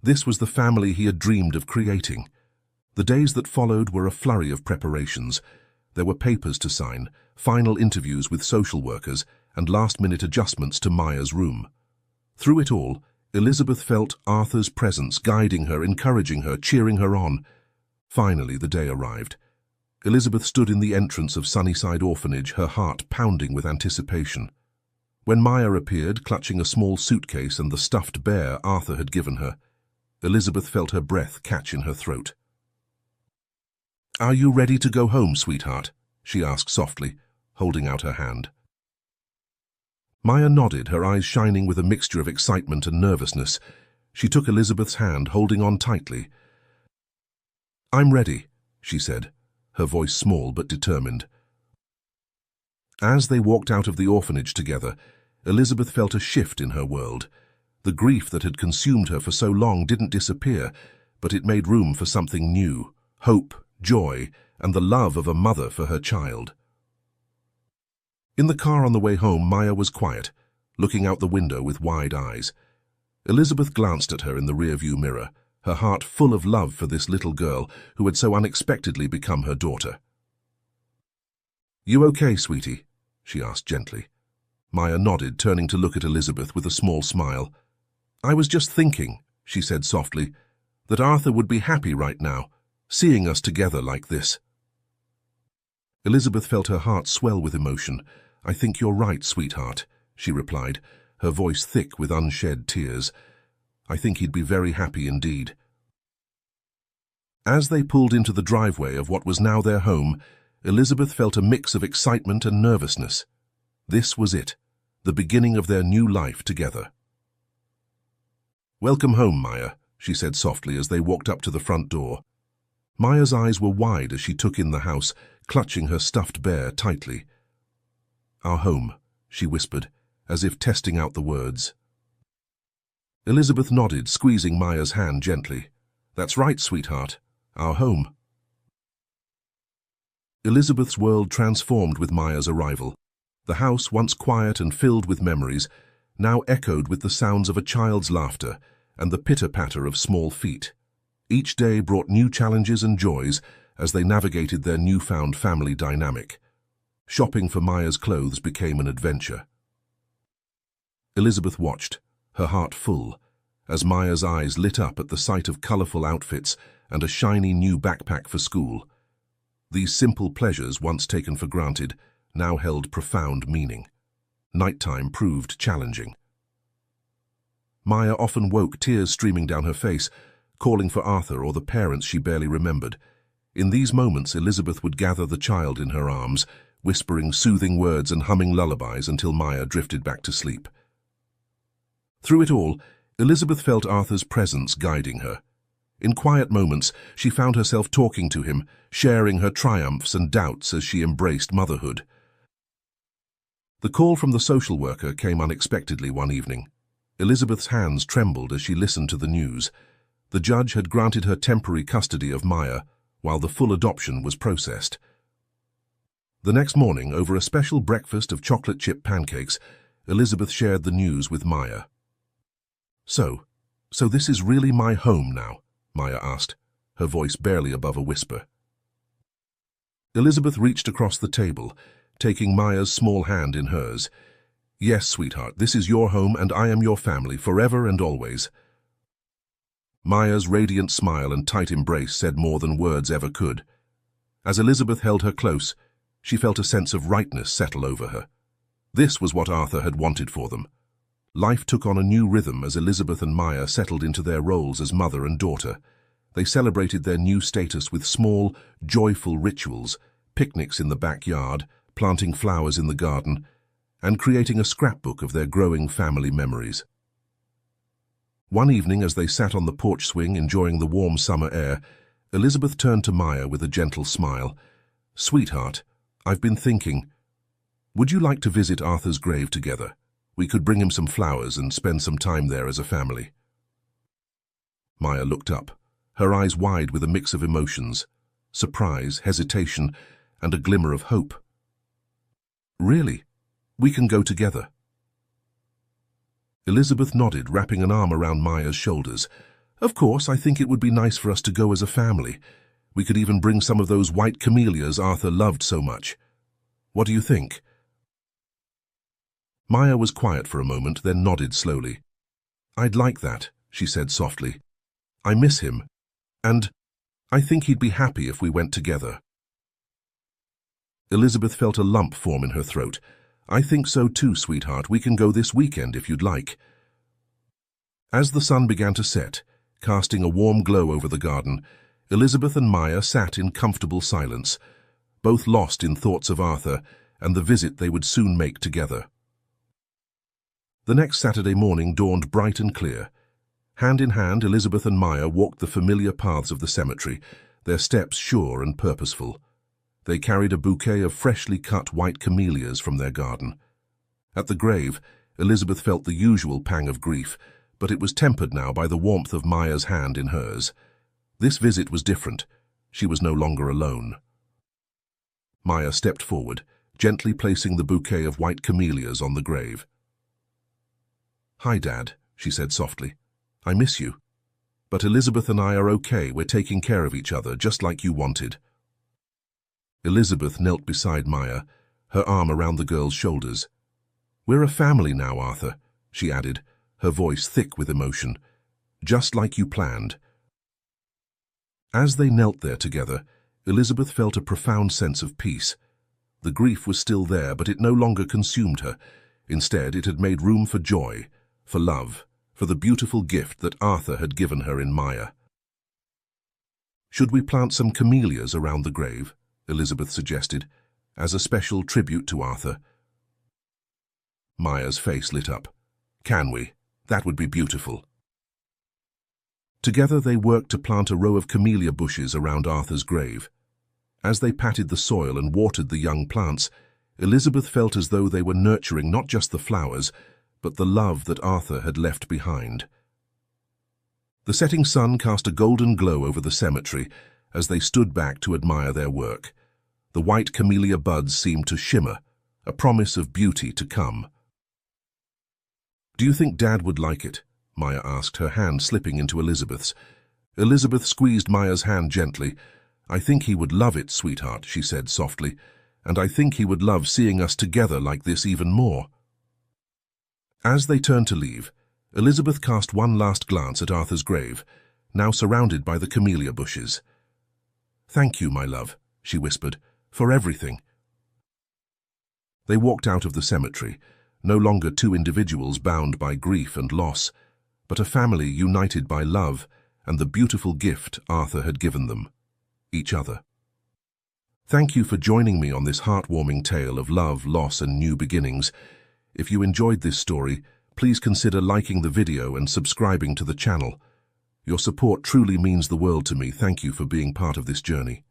Speaker 1: This was the family he had dreamed of creating. The days that followed were a flurry of preparations. There were papers to sign, final interviews with social workers, and last-minute adjustments to Maya's room. Through it all, Elizabeth felt Arthur's presence, guiding her, encouraging her, cheering her on. Finally, the day arrived. Elizabeth stood in the entrance of Sunnyside Orphanage, her heart pounding with anticipation. When Maya appeared, clutching a small suitcase and the stuffed bear Arthur had given her, Elizabeth felt her breath catch in her throat. "Are you ready to go home, sweetheart?" she asked softly, holding out her hand. Maya nodded, her eyes shining with a mixture of excitement and nervousness. She took Elizabeth's hand, holding on tightly. "I'm ready," she said, her voice small but determined. As they walked out of the orphanage together, Elizabeth felt a shift in her world. The grief that had consumed her for so long didn't disappear, but it made room for something new: hope, joy, and the love of a mother for her child. In the car on the way home, Maya was quiet, looking out the window with wide eyes. Elizabeth glanced at her in the rearview mirror, her heart full of love for this little girl who had so unexpectedly become her daughter. You okay, sweetie? She asked gently. Maya nodded, turning to look at Elizabeth with a small smile. I was just thinking, she said softly, that Arthur would be happy right now, seeing us together like this. Elizabeth felt her heart swell with emotion. I think you're right, sweetheart, she replied, her voice thick with unshed tears. I think he'd be very happy indeed. As they pulled into the driveway of what was now their home, Elizabeth felt a mix of excitement and nervousness. This was it, the beginning of their new life together. Welcome home, Maya, she said softly as they walked up to the front door. Maya's eyes were wide as she took in the house, clutching her stuffed bear tightly. Our home, she whispered, as if testing out the words. Elizabeth nodded, squeezing Maya's hand gently. That's right, sweetheart. Our home. Elizabeth's world transformed with Maya's arrival. The house, once quiet and filled with memories, now echoed with the sounds of a child's laughter and the pitter-patter of small feet. Each day brought new challenges and joys as they navigated their newfound family dynamic. Shopping for Maya's clothes became an adventure. Elizabeth watched, her heart full, as Maya's eyes lit up at the sight of colorful outfits and a shiny new backpack for school. These simple pleasures, once taken for granted, now held profound meaning. Nighttime proved challenging. Maya often woke, tears streaming down her face, calling for Arthur or the parents she barely remembered. In these moments, Elizabeth would gather the child in her arms, whispering soothing words and humming lullabies until Maya drifted back to sleep. Through it all, Elizabeth felt Arthur's presence guiding her. In quiet moments, she found herself talking to him, sharing her triumphs and doubts as she embraced motherhood. The call from the social worker came unexpectedly one evening. Elizabeth's hands trembled as she listened to the news. The judge had granted her temporary custody of Maya, while the full adoption was processed. The next morning, over a special breakfast of chocolate chip pancakes, Elizabeth shared the news with Maya. So this is really my home now?" Maya asked, her voice barely above a whisper. Elizabeth reached across the table, taking Maya's small hand in hers. "Yes, sweetheart, this is your home and I am your family, forever and always." Maya's radiant smile and tight embrace said more than words ever could. As Elizabeth held her close, she felt a sense of rightness settle over her. This was what Arthur had wanted for them. Life took on a new rhythm as Elizabeth and Maya settled into their roles as mother and daughter. They celebrated their new status with small, joyful rituals, picnics in the backyard, planting flowers in the garden, and creating a scrapbook of their growing family memories. One evening, as they sat on the porch swing enjoying the warm summer air, Elizabeth turned to Maya with a gentle smile. "Sweetheart, I've been thinking, would you like to visit Arthur's grave together? We could bring him some flowers and spend some time there as a family." Maya looked up, her eyes wide with a mix of emotions, surprise, hesitation, and a glimmer of hope. "Really? We can go together." Elizabeth nodded, wrapping an arm around Maya's shoulders. "Of course, I think it would be nice for us to go as a family. We could even bring some of those white camellias Arthur loved so much. What do you think?" Maya was quiet for a moment, then nodded slowly. "I'd like that," she said softly. "I miss him, and I think he'd be happy if we went together." Elizabeth felt a lump form in her throat. "I think so too, sweetheart. We can go this weekend if you'd like." As the sun began to set, casting a warm glow over the garden, Elizabeth and Maya sat in comfortable silence, both lost in thoughts of Arthur and the visit they would soon make together. The next Saturday morning dawned bright and clear. Hand in hand, Elizabeth and Maya walked the familiar paths of the cemetery, their steps sure and purposeful. They carried a bouquet of freshly cut white camellias from their garden. At the grave, Elizabeth felt the usual pang of grief, but it was tempered now by the warmth of Maya's hand in hers. This visit was different. She was no longer alone. Maya stepped forward, gently placing the bouquet of white camellias on the grave. "Hi, Dad," she said softly. "I miss you. But Elizabeth and I are okay. We're taking care of each other, just like you wanted." Elizabeth knelt beside Maya, her arm around the girl's shoulders. "We're a family now, Arthur," she added, her voice thick with emotion. "Just like you planned." As they knelt there together, Elizabeth felt a profound sense of peace. The grief was still there, but it no longer consumed her. Instead, it had made room for joy, for love, for the beautiful gift that Arthur had given her in Maya. "Should we plant some camellias around the grave?" Elizabeth suggested, as a special tribute to Arthur. Maya's face lit up. "Can we? That would be beautiful." Together they worked to plant a row of camellia bushes around Arthur's grave. As they patted the soil and watered the young plants, Elizabeth felt as though they were nurturing not just the flowers, but the love that Arthur had left behind. The setting sun cast a golden glow over the cemetery as they stood back to admire their work. The white camellia buds seemed to shimmer, a promise of beauty to come. "Do you think Dad would like it?" Maya asked, her hand slipping into Elizabeth's. Elizabeth squeezed Maya's hand gently. "I think he would love it, sweetheart," she said softly, "and I think he would love seeing us together like this even more." As they turned to leave, Elizabeth cast one last glance at Arthur's grave, now surrounded by the camellia bushes. "Thank you, my love," she whispered, "for everything." They walked out of the cemetery, no longer two individuals bound by grief and loss, but a family united by love and the beautiful gift Arthur had given them, each other. Thank you for joining me on this heartwarming tale of love, loss, and new beginnings. If you enjoyed this story, please consider liking the video and subscribing to the channel. Your support truly means the world to me. Thank you for being part of this journey.